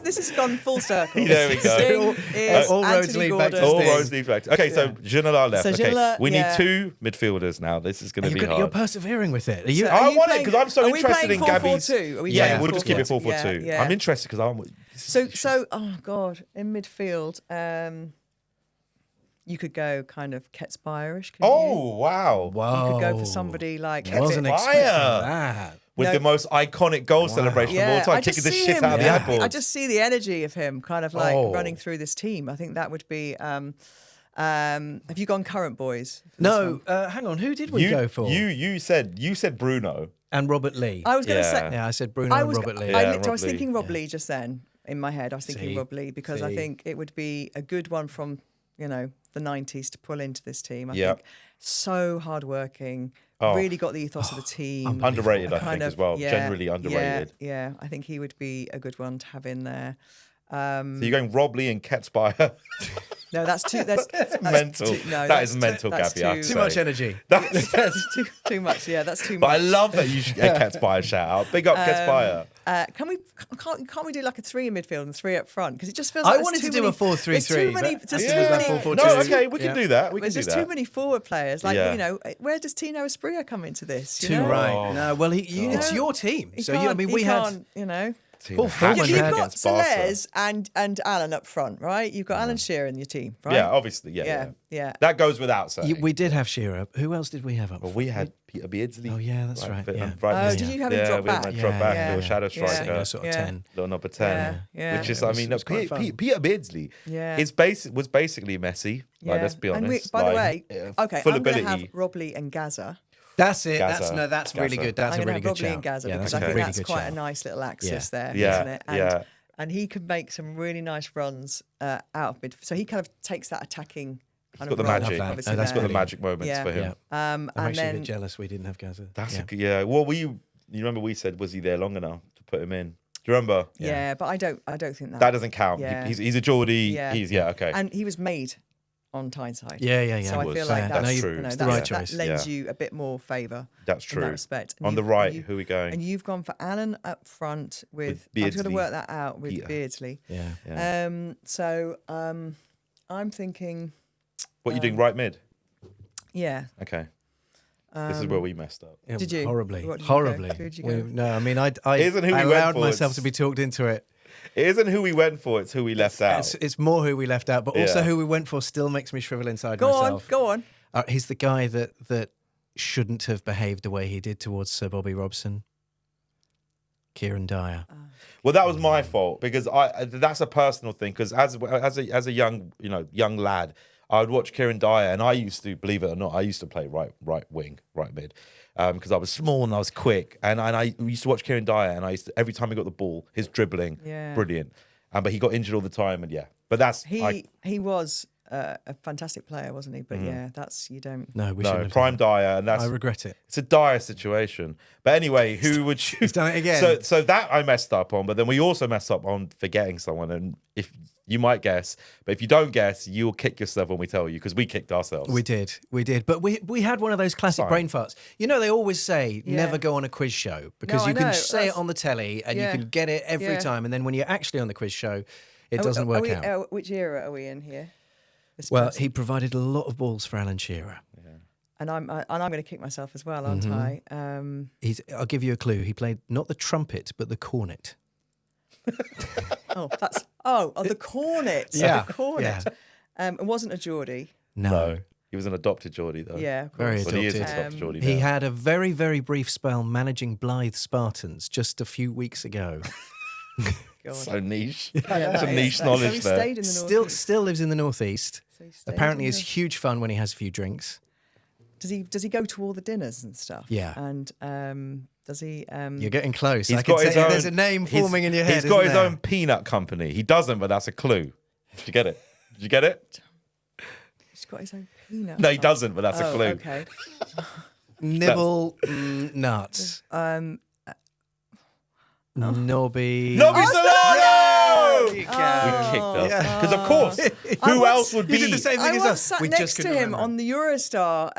This has gone full circle. There we go. Sting is all roads Anthony lead back to Gordon. Sting. All roads lead back. Okay, so Ginola left. So Ginola, we need 2 midfielders now. This is going to be hard. You're persevering with it. I want it because I'm so interested in Gabby's. 4-4-2? We'll just keep it 4-4-2. Yeah. I'm interested because I'm. So oh god, in midfield, you could go kind of Ketspire-ish. Oh wow! You could go for somebody like Wasn't expecting that. With the most iconic goal celebration of all time, kicking the shit out of the ad I just see the energy of him kind of like running through this team. I think that would be. Have you gone current boys? No, hang on. Who did we go for? You said Bruno and Robert Lee. I was going to say. Yeah, I said Bruno and Robert Lee. I was thinking Rob Lee just then in my head. I was thinking Rob Lee because I think it would be a good one from the 90s to pull into this team. I think so hardworking. Really got the ethos of the team. Underrated, I think, as well. Generally underrated. Yeah, I think he would be a good one to have in there. So you're going Rob Lee and Ketspire? No, that's too. That's mental. That is mental, Gabby. Too much energy. That's too much. Yeah, that's too much. But I love that you should get Ketspire shout out. Big up Ketspire. Can't we do like a 3 in midfield and 3 up front? Because it just feels. I like wanted to do a 4-3-3. No, okay, we can do that. There's just too many forward players. Like where does Tino Espria come into this? Too right. No, well, it's your team. So we had. You've got Celez and Alan up front, right? You've got Alan Shearer in your team, right? Yeah, obviously, yeah. That goes without saying. We did have Shearer. Who else did we have up? Well, we had Peter Beardsley. Oh yeah, that's right. Did you have him drop back? Drop back, little shadow striker, sort of 10, little number 10. Which is, I mean, Peter Beardsley was basically Messi. Like, let's be honest. And by the way, okay, full I'm going to ability. have Rob Lee and Gaza. That's it. That's really good. That's a really good shout. And Gaza because I think that's quite a nice little axis there, isn't it? And he could make some really nice runs out of mid. So he kind of takes that attacking. He's got the magic. That's got the magic moments for him. I'm actually a bit jealous we didn't have Gaza. Well, you remember we said, was he there long enough to put him in? Do you remember? Yeah, but I don't think that doesn't count. Yeah. He's a Geordie. He's okay. And he was made on Tyneside. Yeah. So I feel like that's true. It's the right choice. That lends you a bit more favour. That's true. In that respect. On the right, who are we going? And you've gone for Alan up front with Beardsley. I've got to work that out with Beardsley. Yeah. So I'm thinking. What are you doing, right mid? Yeah. Okay. This is where we messed up. Did you? Horribly. Who'd you go? No, I mean, I allowed myself to be talked into it. It isn't who we went for, it's who we left out. It's more who we left out, but also who we went for still makes me shrivel inside myself. Go on. He's the guy that shouldn't have behaved the way he did towards Sir Bobby Robson. Kieran Dyer. Well, that was my fault because that's a personal thing. Because as a young lad, I would watch Kieran Dyer, and I used to, believe it or not, I used to play right wing, right mid. Because I was small and I was quick, and I used to watch Kieran Dyer, and I used to, every time he got the ball, his dribbling, brilliant. But he got injured all the time, and but that's he was a fantastic player, wasn't he? But that's you don't. No, we shouldn't have prime Dyer, and that's I regret it. It's a dire situation. But anyway, who would He's done it again. So that I messed up on, but then we also messed up on forgetting someone, and if. You might guess, but if you don't guess, you'll kick yourself when we tell you, because we kicked ourselves. We did. But we had one of those classic brain farts. You know, they always say, never go on a quiz show, because you can say it on the telly and you can get it every time. And then when you're actually on the quiz show, it doesn't work out. Which era are we in here? Well, he provided a lot of balls for Alan Shearer. And I'm going to kick myself as well, aren't I? I'll give you a clue. He played not the trumpet, but the cornet. The cornet. Yeah, The cornet. It wasn't a Geordie. No. He was an adopted Geordie, though. Yeah, of course. Very Well, he is an adopted. adopted Geordie He now. had a very, very brief spell managing Blythe Spartans just a few weeks ago. God. So niche. Yeah, That's a that niche is- knowledge so he there. stayed in the North. Still lives in the northeast. So he stayed Apparently, in it's the- huge fun when he has a few drinks. Does he go to all the dinners and stuff? Yeah. And does he? You're getting close. He's I can got his tell you own. there's a name he's- forming in your head. He's got his isn't there? own peanut company. He doesn't, but that's a clue. Did you get it? Did you get it? He's got his own peanut. No, he doesn't, but that's a clue. Okay. Nibble nuts. Nobby. Nobby Solano! There you go. We kicked us. Yeah. Because, of course, I who was- else would He be? did the same I thing as was us. sat We next just to couldn't him remember. on the Eurostar.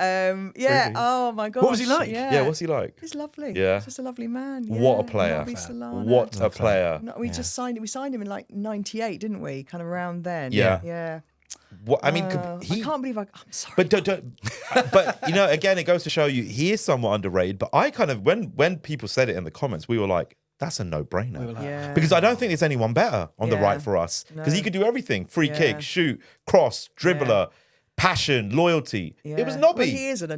Really? Oh my gosh. What was he like? Yeah, what's he like? He's lovely. Yeah. He's just a lovely man. What a Yeah, player. Nobby Solano. What a player. No, we signed him in like '98, didn't we? Kind of around then. Yeah. Yeah. What, I mean, I can't believe I'm sorry. But don't. But you know, again, it goes to show you he is somewhat underrated. But I kind of when people said it in the comments, we were like, "That's a no-brainer," Yeah. because I don't think there's anyone better on the Yeah. right for us because he No. could do everything: free Yeah. kick, shoot, cross, dribbler, passion, loyalty. Yeah. It was Nobby. Well, he is a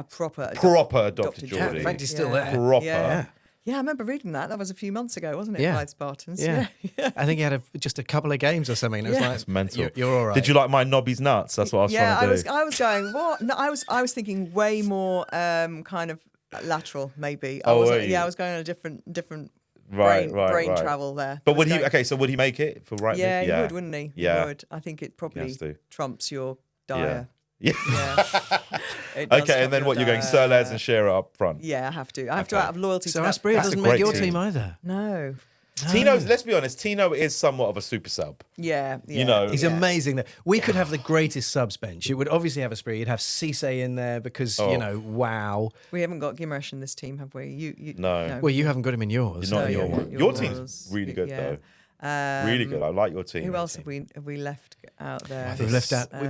proper Proper adopted Yeah, Geordie. in fact, he's still Yeah. there. Proper. Yeah. Yeah, I remember reading that. That was a few months ago, wasn't it? Yeah. Blythe Spartans. Yeah. Yeah. I think he had just a couple of games or something. It was Yeah. like, It's mental. You're all right. Did you like my Nobby's nuts? That's what I was Yeah, trying to do. I was going, what? No, I was thinking way more kind of lateral, maybe. Oh, were wasn't- you? Yeah, I was going on a different Right, brain right. travel there. But I was would he? going- Okay, so would he make it for right? Yeah, mid? he would, wouldn't he? Yeah. He would. I think it probably has to. trumps your Yeah. Dyer. Yeah. Yeah. It does Okay, and trump then your what? You're going Dyer. Sirles and Shearer up front. Yeah, I have to. I have to Okay. out of loyalty So to that. Aspria That's a doesn't make great your team. team either. No. Tino's. Let's be honest. Tino is somewhat of a super sub. Yeah. You know, He's yeah. amazing. We could have the greatest subs bench. You would obviously have Aspria. You'd have Cisse in there because, Oh. you know, wow. We haven't got Gimeresh in this team, have we? You No. Well, you haven't got him in yours. You're not No, in your yeah, one. yeah, Your yours. team's really good Yeah. though. Really good. I like your team. Who else have we left out there? We've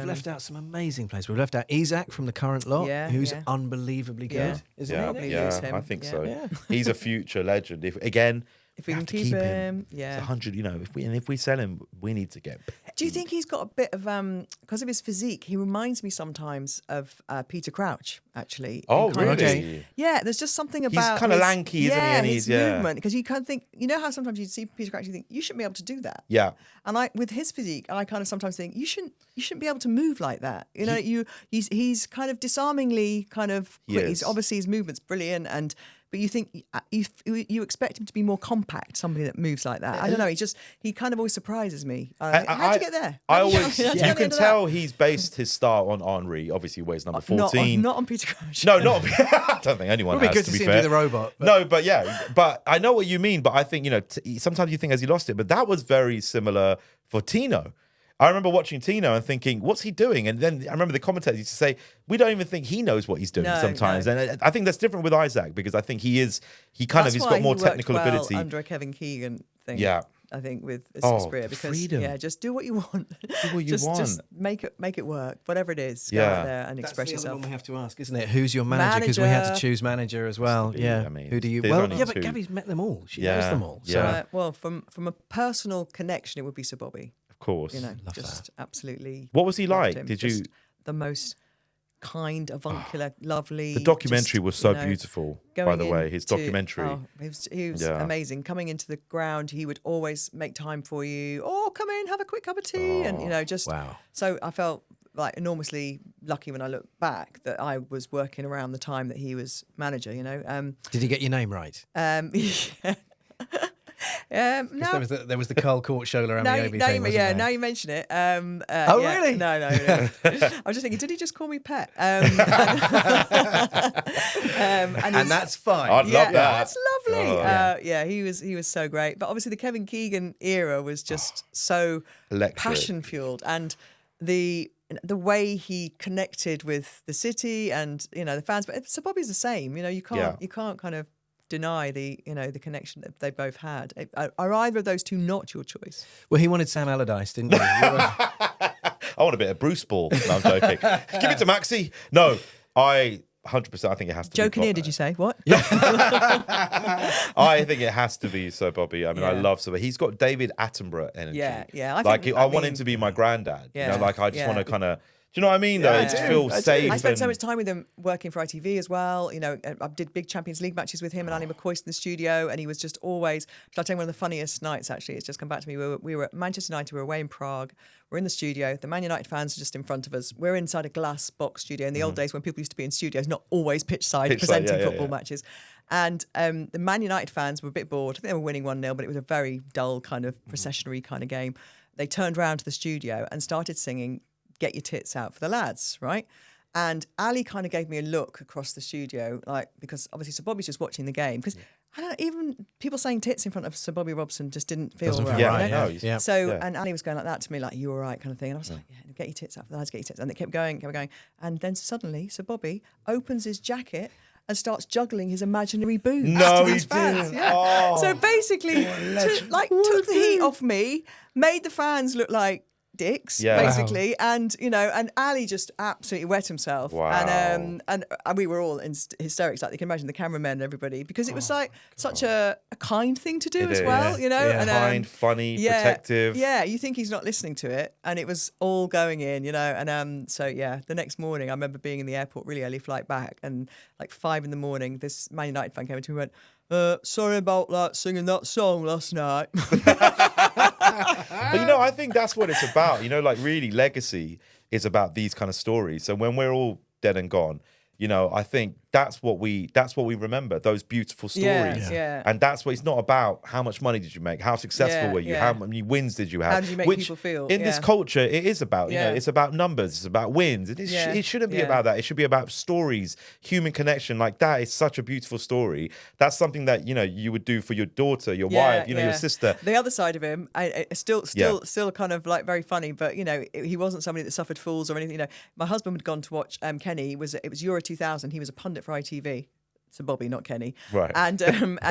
left out some amazing players. We've left out Isaac from the current lot, Yeah, who's yeah. unbelievably good, Yeah. isn't Yeah, he? Probably yeah, lose him. I think Yeah. so. Yeah. He's a future legend. If again, If we have can to keep keep him, It's yeah. 100. You know, if we sell him, we need to get. Do you think he's got a bit of because of his physique? He reminds me sometimes of Peter Crouch, actually. in Oh, kind of really? his- yeah, there's just something about. kinda his- lanky, isn't he? And his he's- yeah. movement, because you kind of think, you know how sometimes you see Peter Crouch, you think you shouldn't be able to do that. Yeah. And with his physique, I kind of sometimes think you shouldn't be able to move like that. You know, he's kind of disarmingly kind of He quick. is. He's obviously his movement's brilliant, but you think you expect him to be more compact, somebody that moves like that. I don't know. He kind of always surprises me. How'd you get there? I How'd you always. get You to the can end of tell that? he's based his start on Henri. Obviously, he weighs number 14. Not on Peter Crouch. No, not. I don't think anyone Would be has, good to to be see him fair. do the robot. But No, but yeah, but I know what you mean. But I think, you know, sometimes you think, has he lost it? But that was very similar for Tino. I remember watching Tino and thinking, what's he doing? And then I remember the commentators used to say, we don't even think he knows what he's doing No, sometimes. no. And I think that's different with Isaac because I think he's got That's more why he worked technical well ability. under a Kevin Keegan thing. Yeah. I think with Oh, Aspria, because freedom. yeah, just do what you want. Do what you just want. make it work. Whatever it is, go Yeah. out there and that's express the other yourself. one we have to ask, isn't it? Who's your manager? Because we had to Manager. choose manager as well. Yeah. I mean, who do you? there's Well, only yeah, but two. Gabby's met them all. She Yeah, knows them all. So yeah. Well, from a personal connection, it would be Sir Bobby. Of course. You know, Love just absolutely. What was he loved like? him. Did Just you? the most kind, avuncular, lovely. The documentary just, was so you know, beautiful, by going the way. His into- documentary. Oh, he was Yeah. amazing. Coming into the ground, he would always make time for you. Oh, come in, have a quick cup of tea, and you know, just wow. So I felt like enormously lucky when I look back that I was working around the time that he was manager. You know, Did he get your name right? yeah. 'Cause there was the Carl Court show around the Obi thing, wasn't there? Now you mention it. Oh, yeah, really? No. I was just thinking, did he just call me pet? And And that's fine. I'd love that. That's lovely. Oh. Yeah, he was so great. But obviously, the Kevin Keegan era was just so Electric. passion fueled, and the way he connected with the city and the fans. But Sir Bobby's the same. You can't kind of deny the connection that they both had. Are either of those two not your choice? Well, he wanted Sam Allardyce, didn't he? I want a bit of Bruce Ball. No, I'm joking. Give it to Maxi. No, I 100%. I think it has to. Joe be Kinnear, did you say what? I think it has to be Sir Bobby. I mean, I Yeah. love Sir. He's got David Attenborough energy. Yeah. I want him to be my granddad. Yeah. I just Yeah. want to kind of. Do you know what I mean? Though, I just do. feel I do. safe. I spent so and- much time with him working for ITV as well. I did big Champions League matches with him and Annie McCoist in the studio, and he was just always. Shall I tell you one of the funniest nights? Actually, it's just come back to me. We were at Manchester United. We were away in Prague. We're in the studio. The Man United fans are just in front of us. We're inside a glass box studio. In the old days, when people used to be in studios, not always pitch side presenting football matches. And the Man United fans were a bit bored. I think they were winning 1-0, but it was a very dull kind of processionary kind of game. They turned round to the studio and started singing "Get Your Tits Out" for the lads, right? And Ali kind of gave me a look across the studio, because obviously Sir Bobby's just watching the game. Because I don't know, even people saying tits in front of Sir Bobby Robson just didn't feel Doesn't right. feel right, you know? no, yeah. So, and Ali was going like that to me, like, "You all right?" kind of thing. And I was like, "Yeah, get your tits out for the lads, get your tits." And it kept going. And then suddenly Sir Bobby opens his jacket and starts juggling his imaginary boobs No, to these he fans. didn't. Yeah. Oh. So basically, took the heat off me, made the fans look like dicks, Yeah. basically, and and Ali just absolutely wet himself. Wow. And we were all in hysterics, like you can imagine the cameramen and everybody, because it was such a kind thing to do It as is. well, Yeah. and Kind, funny, protective. Yeah, you think he's not listening to it, and it was all going in, and so yeah, the next morning I remember being in the airport, really early flight back, and like 5 a.m, this Man United fan came into me and went, "Sorry about that, singing that song last night." But I think that's what it's about. Really, legacy is about these kind of stories. So when we're all dead and gone, I think that's what we remember, those beautiful stories. Yeah. And that's what it's not about. How much money did you make? How successful were you? Yeah. How many wins did you have? How did you make people feel? In this Yeah. culture, it is about, Yeah. it's about numbers. It's about wins. It shouldn't be about that. It should be about stories, human connection. Like, that is such a beautiful story. That's something that, you would do for your daughter, your wife, your sister. The other side of him, I still kind of like very funny, but he wasn't somebody that suffered fools or anything. My husband had gone to watch Kenny. It was Euro 2000. He was a pundit for ITV. Sir Bobby, not Kenny. Right. And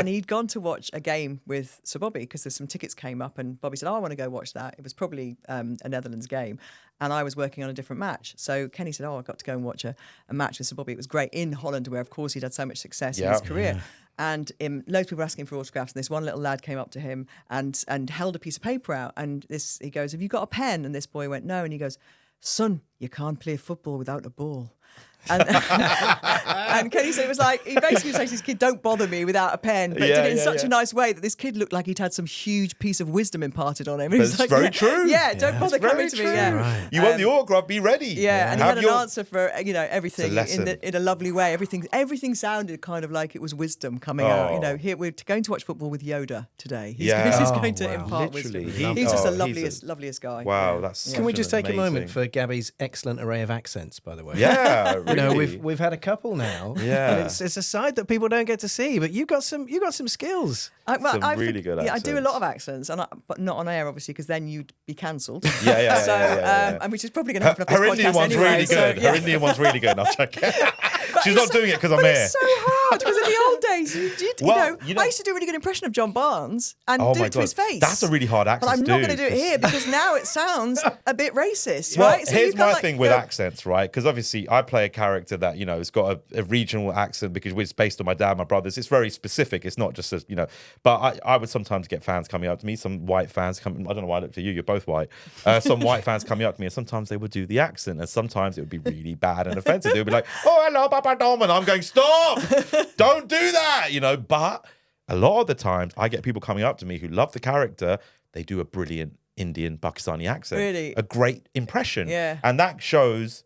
he'd gone to watch a game with Sir Bobby because there's some tickets came up, and Bobby said, "Oh, I want to go watch that." It was probably a Netherlands game, and I was working on a different match. So Kenny said, "Oh, I've got to go and watch a match with Sir Bobby." It was great in Holland, where of course he'd had so much success in his career. And loads of people were asking for autographs, and this one little lad came up to him and held a piece of paper out, and he goes, "Have you got a pen?" And this boy went, "No," and he goes, "Son, you can't play football without a ball." And Kenny said it was like, he basically said to his kid, "Don't bother me without a pen," but did it in such a nice way that this kid looked like he'd had some huge piece of wisdom imparted on him. And he was That's like, very true. Yeah, don't bother coming to me. Yeah. Right. You want the autograph, be ready. Yeah, and he Have had an answer for everything It's a lesson. in a lovely way. Everything sounded kind of like it was wisdom coming out. Here we're going to watch football with Yoda today. He's going to impart Literally. wisdom. He's just the he's loveliest guy. Wow, Yeah. that's Can we such just an take a moment amazing- for Gabby's excellent array of accents, by the way? Yeah, really. We've had a couple now. Yeah. And it's a side that people don't get to see, but you got some skills. Some really good I do a accents. lot of accents, but not on air, obviously, because then you'd be cancelled. Yeah. So, and which is probably going to happen. Her Indian one's really good. Her Indian one's really good. I'll check it. She's not doing it because I'm but here. It's so hard because in the old days, you did. Well, I used to do a really good impression of John Barnes and Oh do my it to his God. face. That's a really hard accent But I'm to not do, going to do it here because now it sounds a bit racist, Well, right? So here's you've got, my like, thing with accents, right? Because obviously I play a character that, has got a regional accent because it's based on my dad, my brothers. It's very specific. It's not just, but I would sometimes get fans coming up to me, some white fans coming, I don't know why I looked at you, you're both white. Some white fans coming up to me, and sometimes they would do the accent, and sometimes it would be really bad and offensive. They would be like, "Oh, hello, Papa Dom," and I'm going, "Stop! Don't do that," But a lot of the times I get people coming up to me who love the character. They do a brilliant Indian Pakistani accent. Really? A great impression. Yeah. And that shows...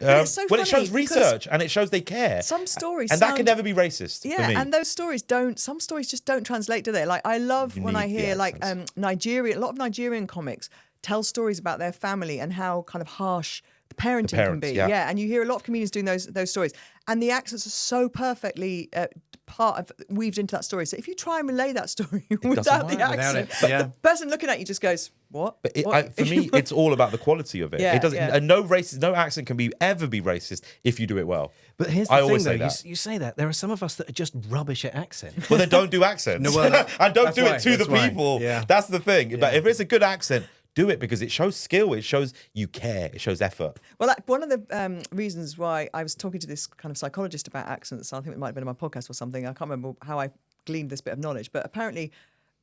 it's so it shows funny because research and it shows they care. some stories and that sound- can never be racist for Yeah, me. and those stories some stories just don't translate, do they? Like, I love You when I need the hear like accents. Nigeria, a lot of Nigerian comics tell stories about their family and how kind of harsh the parenting can parents, be. yeah. And you hear a lot of comedians doing those stories, and the accents are so perfectly weaved into that story. So if you try and relay that story without the work. Without accent, it, yeah. the person looking at you just goes, "What?" But What? for me, it's all about the quality of it. Yeah, It doesn't, yeah. and no accent can ever be racist if you do it well. But here's the I thing, always though. say that. You say that. There are some of us that are just rubbish at accent. Well, then don't do accents. No, well, and don't that's do why, it to the that's why. people. Yeah. That's the thing. But if it's a good accent, do it because it shows skill. It shows you care. It shows effort. Well, like, one of the reasons why I was talking to this kind of psychologist about accents, I think it might have been in my podcast or something. I can't remember how I gleaned this bit of knowledge, but apparently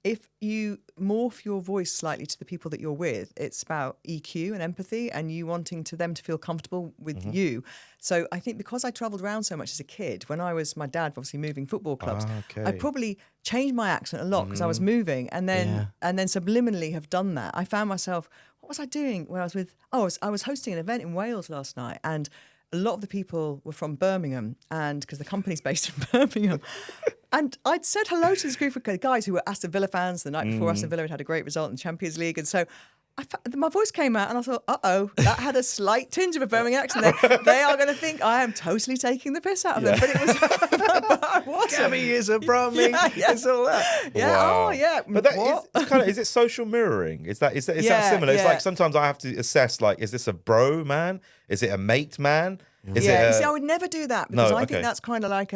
if you morph your voice slightly to the people that you're with, it's about EQ and empathy and you wanting them to feel comfortable with you. So I think because I travelled around so much as a kid, when I was my dad obviously moving football clubs, I probably changed my accent a lot because I was moving and then subliminally have done that. I found myself, what was I doing when I was with, I was hosting an event in Wales last night and a lot of the people were from Birmingham and because the company's based in Birmingham. And I'd said hello to this group of guys who were Aston Villa fans the night before Aston Villa had a great result in the Champions League. And so my voice came out and I thought, that had a slight tinge of a Birmingham accent there. They are going to think I am totally taking the piss out of them. But it was, but I wasn't. Gabby is a Brummie. It's all that. Yeah, Wow. oh yeah. But that is kind of, is it social mirroring? Is that similar? It's like sometimes I have to assess, like, is this a bro man? Is it a mate man? Is it you see, I would never do that because I think that's kind of like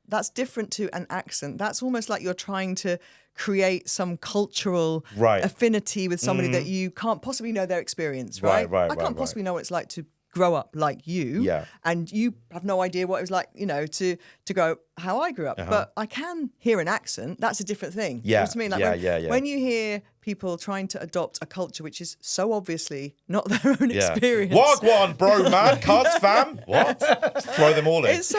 that's different to an accent. That's almost like you're trying to create some cultural affinity with somebody that you can't possibly know their experience, right? I can't possibly know what it's like to grow up like you, and you have no idea what it was like, to grow up how I grew up. But I can hear an accent. That's a different thing. Yeah, you know what I mean? Like when you hear people trying to adopt a culture which is so obviously not their own experience. Wagwan, bro, man, cuz fam. What? Just throw them all in. It's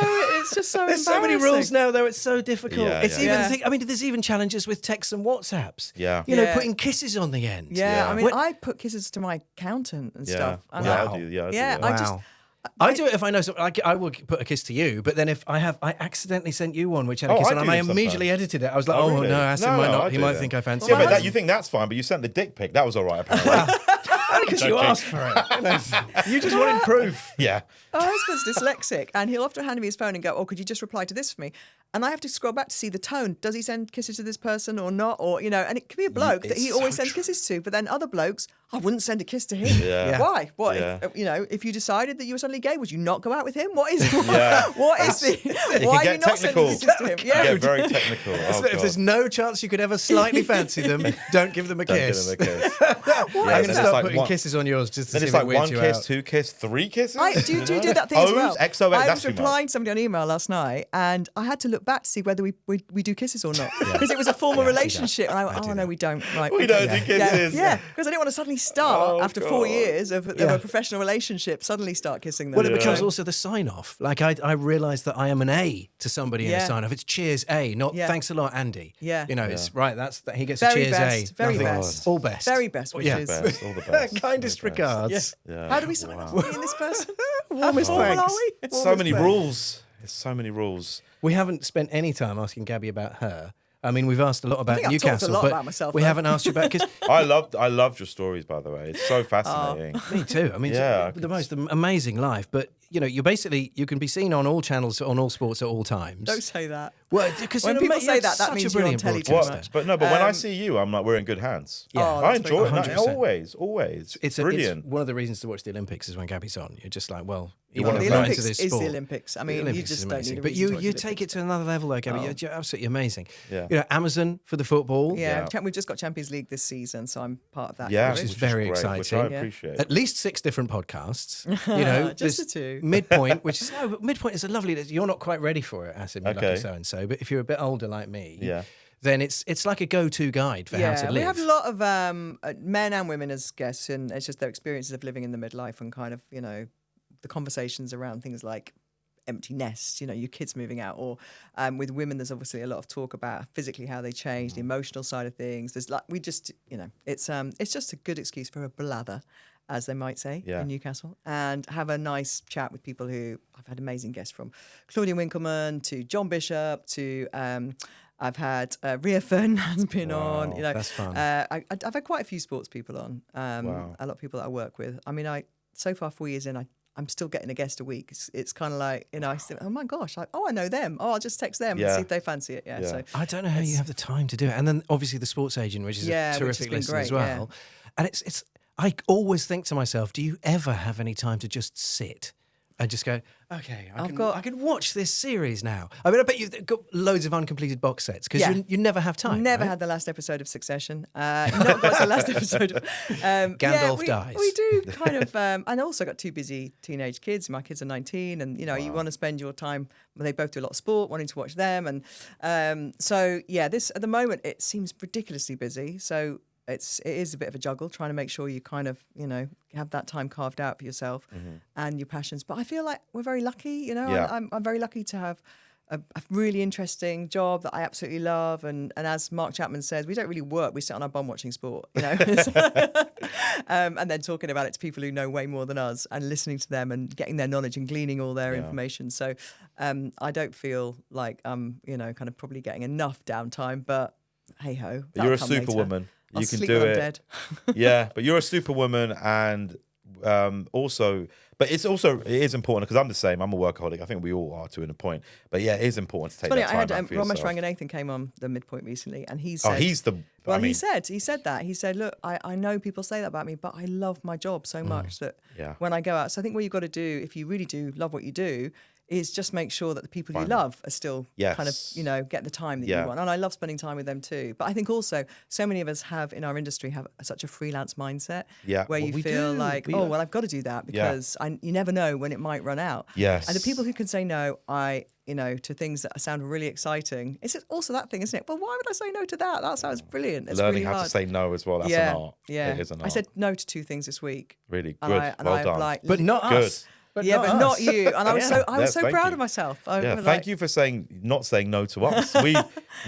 just so There's so many rules now, though. It's so difficult. There's even challenges with texts and WhatsApps. You know, putting kisses on the end. I mean, I put kisses to my accountant and stuff. And I do. I do it if I know something. Like, I will put a kiss to you, but then if I accidentally sent you one which had a kiss, and I immediately edited it. I was like, really? No, Asim might not. He might think I fancy. Yeah, but you think that's fine, but you sent the dick pic. That was all right, apparently. Because you asked for it. You just wanted proof. Yeah. My husband's dyslexic, and he'll often hand me his phone and go, could you just reply to this for me? And I have to scroll back to see the tone. Does he send kisses to this person or not? Or, and it could be a bloke that he always sends kisses to, but then other blokes, I wouldn't send a kiss to him. Yeah. Why? What? If, if you decided that you were suddenly gay, would you not go out with him? What is why are you not sending kisses to him? Yeah, get very technical. If there's no chance you could ever slightly fancy them, don't give them a kiss. Don't give them a kiss. I'm going to start putting kisses on yours just to see if it weirds you out. One kiss, 2 kiss, 3 kisses? Do you do that thing as well? XOX, I was replying to somebody on email last night and I had to look back to see whether we do kisses or not. Because it was a formal relationship. And I went, no, we don't. Right, we don't do kisses. Yeah, because I didn't want to suddenly start after 4 years of a professional relationship, suddenly start kissing them. Well, it becomes also the sign-off. Like, I realised that I am an A to somebody in a sign-off. It's cheers A, not thanks a lot, Andy. Yeah. It's right, he gets very a cheers best, A. Very best. All best. Very best wishes. Best, all the best. Kindest regards. Yeah. How do we sign off in this person? Warmest thanks. So many rules. There's so many rules. We haven't spent any time asking Gabby about her. I mean, we've asked a lot about Newcastle, I've talked a lot about myself, we haven't asked you about because I loved your stories, by the way. It's so fascinating. Me too. I mean, the most amazing life. But you can be seen on all channels, on all sports at all times. Don't say that. Well, because when people say that means you're on telly too much. But when I see you, I'm like, we're in good hands. Yeah, I enjoy it. 100%. Always. It's brilliant. It's one of the reasons to watch the Olympics is when Gabby's on. You're just like, well, the Olympics is the Olympics. I mean, you just don't need. But you take it to another level, though, Gabby. You're absolutely amazing. Yeah. Amazon for the football. Yeah, we've just got Champions League this season, so I'm part of that. Yeah, which is very exciting. Which I appreciate. At least 6 different podcasts. Just the 2. Midpoint, which is Midpoint is a lovely. You're not quite ready for it, Asim. You're lucky so and so. But if you're a bit older like me, then it's like a go-to guide for how to live. We have a lot of men and women as guests, and it's just their experiences of living in the midlife and kind of the conversations around things like empty nests, your kids moving out, or with women there's obviously a lot of talk about physically how they change, the emotional side of things. There's it's just a good excuse for a blather, as they might say in Newcastle, and have a nice chat with people who I've had amazing guests from Claudia Winkleman to John Bishop to I've had Ria Ferdinand's been on. That's fun. I've had quite a few sports people on. A lot of people that I work with. I mean, so far 4 years in, I'm still getting a guest a week. It's kind of like, I think, oh my gosh, I know them. Oh, I'll just text them and see if they fancy it. So I don't know how you have the time to do it. And then obviously the sports agent, which is a terrific listen as well. And it's I always think to myself, do you ever have any time to just sit? and just go, okay, I can watch this series now. I mean, I bet you've got loads of uncompleted box sets because you never have time. Never right? had the last episode of Succession. Not got the last episode of Gandalf dies. We do kind of, and I also got two busy teenage kids. My kids are 19, and you want to spend your time. They both do a lot of sport, wanting to watch them, and so this at the moment it seems ridiculously busy. So it is a bit of a juggle trying to make sure you kind of have that time carved out for yourself and your passions. But I feel like we're very lucky. I'm very lucky to have a really interesting job that I absolutely love, and as Mark Chapman says, we don't really work, we sit on our bum watching sport, and then talking about it to people who know way more than us and listening to them and getting their knowledge and gleaning all their information. So I don't feel like I'm kind of probably getting enough downtime, but hey ho, you're a superwoman. I'll You can sleep do when I'm it. dead. Yeah, but you're a superwoman, and also, but it is important because I'm the same. I'm a workaholic. I think we all are to a point. But yeah, it is important to take that time out for Ramesh yourself. Ranganathan came on the Midpoint recently, and he said, he said that. He said, look, I know people say that about me, but I love my job so much that when I go out. So I think what you've got to do, if you really do love what you do, is just make sure that the people you love are still kind of, get the time that you want. And I love spending time with them too. But I think also so many of us in our industry have such a freelance mindset where you feel like, I've got to do that because you never know when it might run out. Yes. And the people who can say no, to things that sound really exciting, it's also that thing, isn't it? Well, why would I say no to that? That sounds brilliant. It's Learning really how hard. to say no as well. That's an art. Yeah. It is an art. I said no to 2 things this week. Really good. Well done. But not us. But not you. And I was so proud of myself. Thank you for not saying no to us. We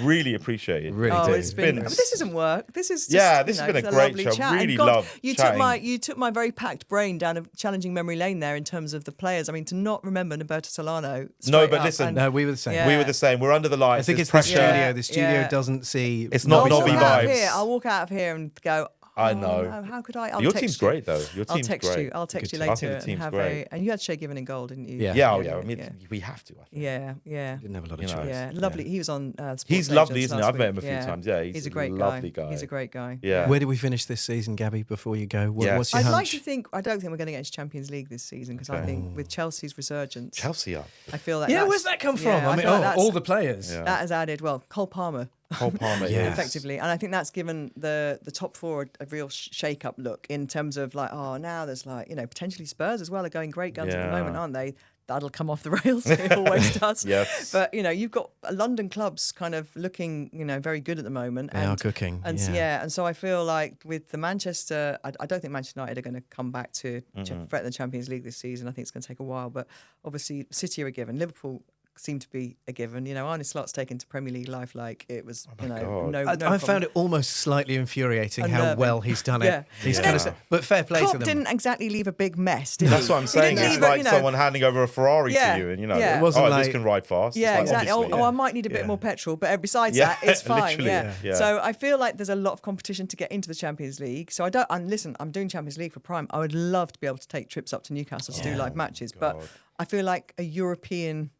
really appreciate it. Really do. It's been. But this isn't work. This is just, this has been a great show. Chat. Really love you took my very packed brain down a challenging memory lane there in terms of the players. I mean, to not remember Roberto Solano. No, but listen. No, we were the same. Yeah. We were the same. We're under the lights. I think it's pressure. the studio. The studio doesn't see. It's not Nobby vibes. I'll walk out of here and go, I know. No, how could I? Your team's great, though. Your team's great. I'll text you I think later the team's and have great. and you had Shea Given in goal, didn't you? Yeah. I mean, we have to. I think. Yeah. Didn't have a lot of choice. Yeah, lovely. He was on. He's lovely, isn't he? I've met him a few times. Yeah, he's a great lovely guy. He's a great guy. Yeah. Where do we finish this season, Gabby? Before you go, what's your I'd hunch? like to think. I don't think we're going to get into Champions League this season because I think with Chelsea's resurgence, Chelsea up. I feel that. Yeah, where's that come from? Yeah, I mean, all the players. Yeah. That has added. Well, Cole Palmer. Effectively, and I think that's given the top 4 a real shake-up look in terms of now there's potentially Spurs as well are going great guns at the moment, aren't they? That'll come off the rails. It always does. Yes. But you've got London clubs kind of looking very good at the moment. They are cooking. And and so I feel like with the Manchester, I don't think Manchester United are going to come back to threaten the Champions League this season. I think it's going to take a while. But obviously, City are a given. Liverpool seemed to be a given. Arne Slot's taken to Premier League life like it was, I found it almost slightly infuriating how well he's done it. Yeah. He's kind of, but fair play to Klopp them. didn't exactly leave a big mess, did he? That's what I'm saying. It's like someone handing over a Ferrari to you, and it wasn't this can ride fast. Yeah, it's like, exactly. I might need a bit more petrol, but besides that, it's fine. Yeah. So I feel like there's a lot of competition to get into the Champions League. So I'm doing Champions League for Prime. I would love to be able to take trips up to Newcastle to do live matches, but I feel like a European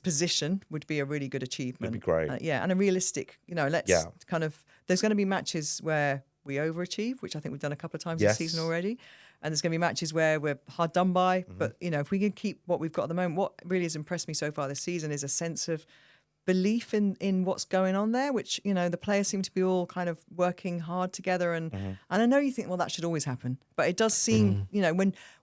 position would be a really good achievement. It'd be great. And a realistic, let's kind of, there's going to be matches where we overachieve, which I think we've done a couple of times this season already. And there's going to be matches where we're hard done by. But, if we can keep what we've got at the moment, what really has impressed me so far this season is a sense of belief in what's going on there, which, the players seem to be all kind of working hard together. And I know you think, well, that should always happen. But it does seem,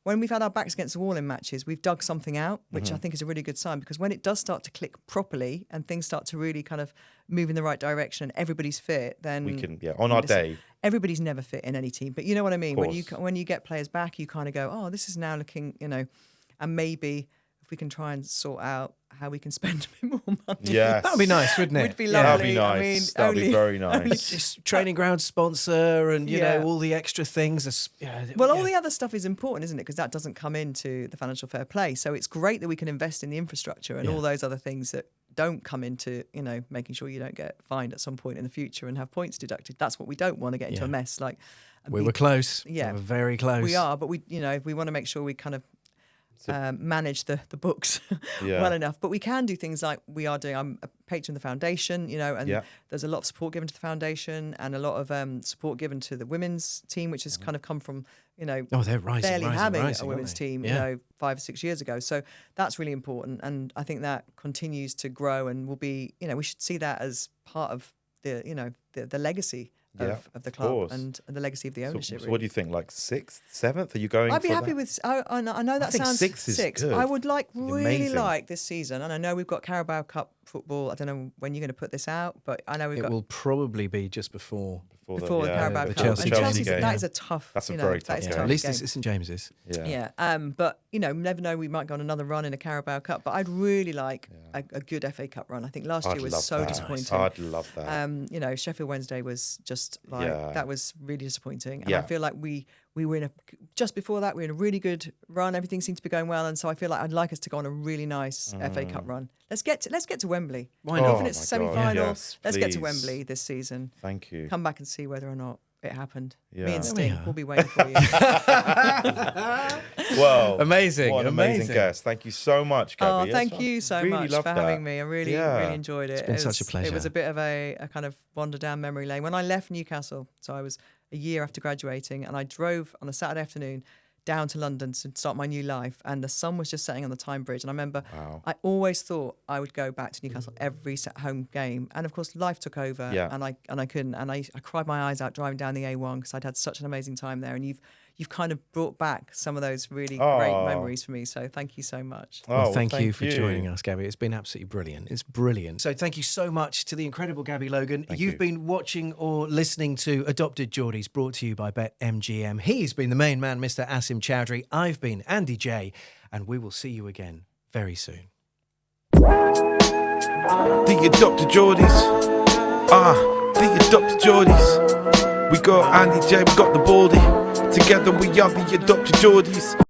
when we've had our backs against the wall in matches, we've dug something out, which I think is a really good sign, because when it does start to click properly and things start to really kind of move in the right direction and everybody's fit, then we can, on our day. Everybody's never fit in any team, but you know what I mean? When you get players back, you kind of go, oh, this is now looking, and maybe if we can try and sort out how we can spend a bit more money. Yes. That would be nice, wouldn't it? Would be lovely. That'd be nice. That'd be very nice. Just training ground sponsor and, all the extra things. All the other stuff is important, isn't it? Because that doesn't come into the financial fair play. So it's great that we can invest in the infrastructure and all those other things that don't come into, making sure you don't get fined at some point in the future and have points deducted. That's what we don't want to get into a mess. Like we were close. Yeah. We were very close. We are, but we want to make sure we kind of manage the books well enough. But we can do things like we are doing. I'm a patron of the foundation, and there's a lot of support given to the foundation and a lot of support given to the women's team, which has kind of come from, they're rising, having rising, a women's team, 5 or 6 years ago. So that's really important. And I think that continues to grow and will be, we should see that as part of the legacy of the club and the legacy of the ownership. So what do you think? Like 6th, 7th? Are you going? I'd be happy with. I know that sounds 6 is good. I would really Amazing. like this season, and I know we've got Carabao Cup football. I don't know when you're going to put this out, but I know it will probably be just before the Carabao Cup. Chelsea game. That is a tough. That's a very tough game. At least it's St James's. Yeah. But never know. We might go on another run in a Carabao Cup. But I'd really like a good FA Cup run. I think last year was so disappointing. I'd love that. Sheffield Wednesday was just like that was really disappointing. And I feel like we were in just before that we were in a really good run. Everything seemed to be going well, and so I feel like I'd like us to go on a really nice FA Cup run. Let's get to Wembley. Why not? Even if it's a semi-final, yes, let's get to please. Wembley this season. Thank you. Come back and see whether or not it happened. Yeah. Me and Sting will be waiting for you. Well, amazing. What an amazing guest. Thank you so much, Gabby. Thank you so much for having me. I really enjoyed it. It's been such a pleasure. It was a bit of a kind of wander down memory lane. When I left Newcastle, so I was a year after graduating, and I drove on a Saturday afternoon down to London to start my new life, and the sun was just setting on the Tyne Bridge. And I remember I always thought I would go back to Newcastle every home game, and of course life took over, and I couldn't, and I cried my eyes out driving down the A1 because I'd had such an amazing time there, and you've kind of brought back some of those really great memories for me. So thank you so much. Well, thank you for joining us, Gabby. It's been absolutely brilliant. It's brilliant. So thank you so much to the incredible Gabby Logan. You've been watching or listening to Adopted Geordies, brought to you by BetMGM. He's been the main man, Mr. Asim Chowdhury. I've been Andy J, and we will see you again very soon. The Adopted Geordies. The Adopted Geordies. We got Andy J, we got the Baldy. Together we are the Adopted Geordies.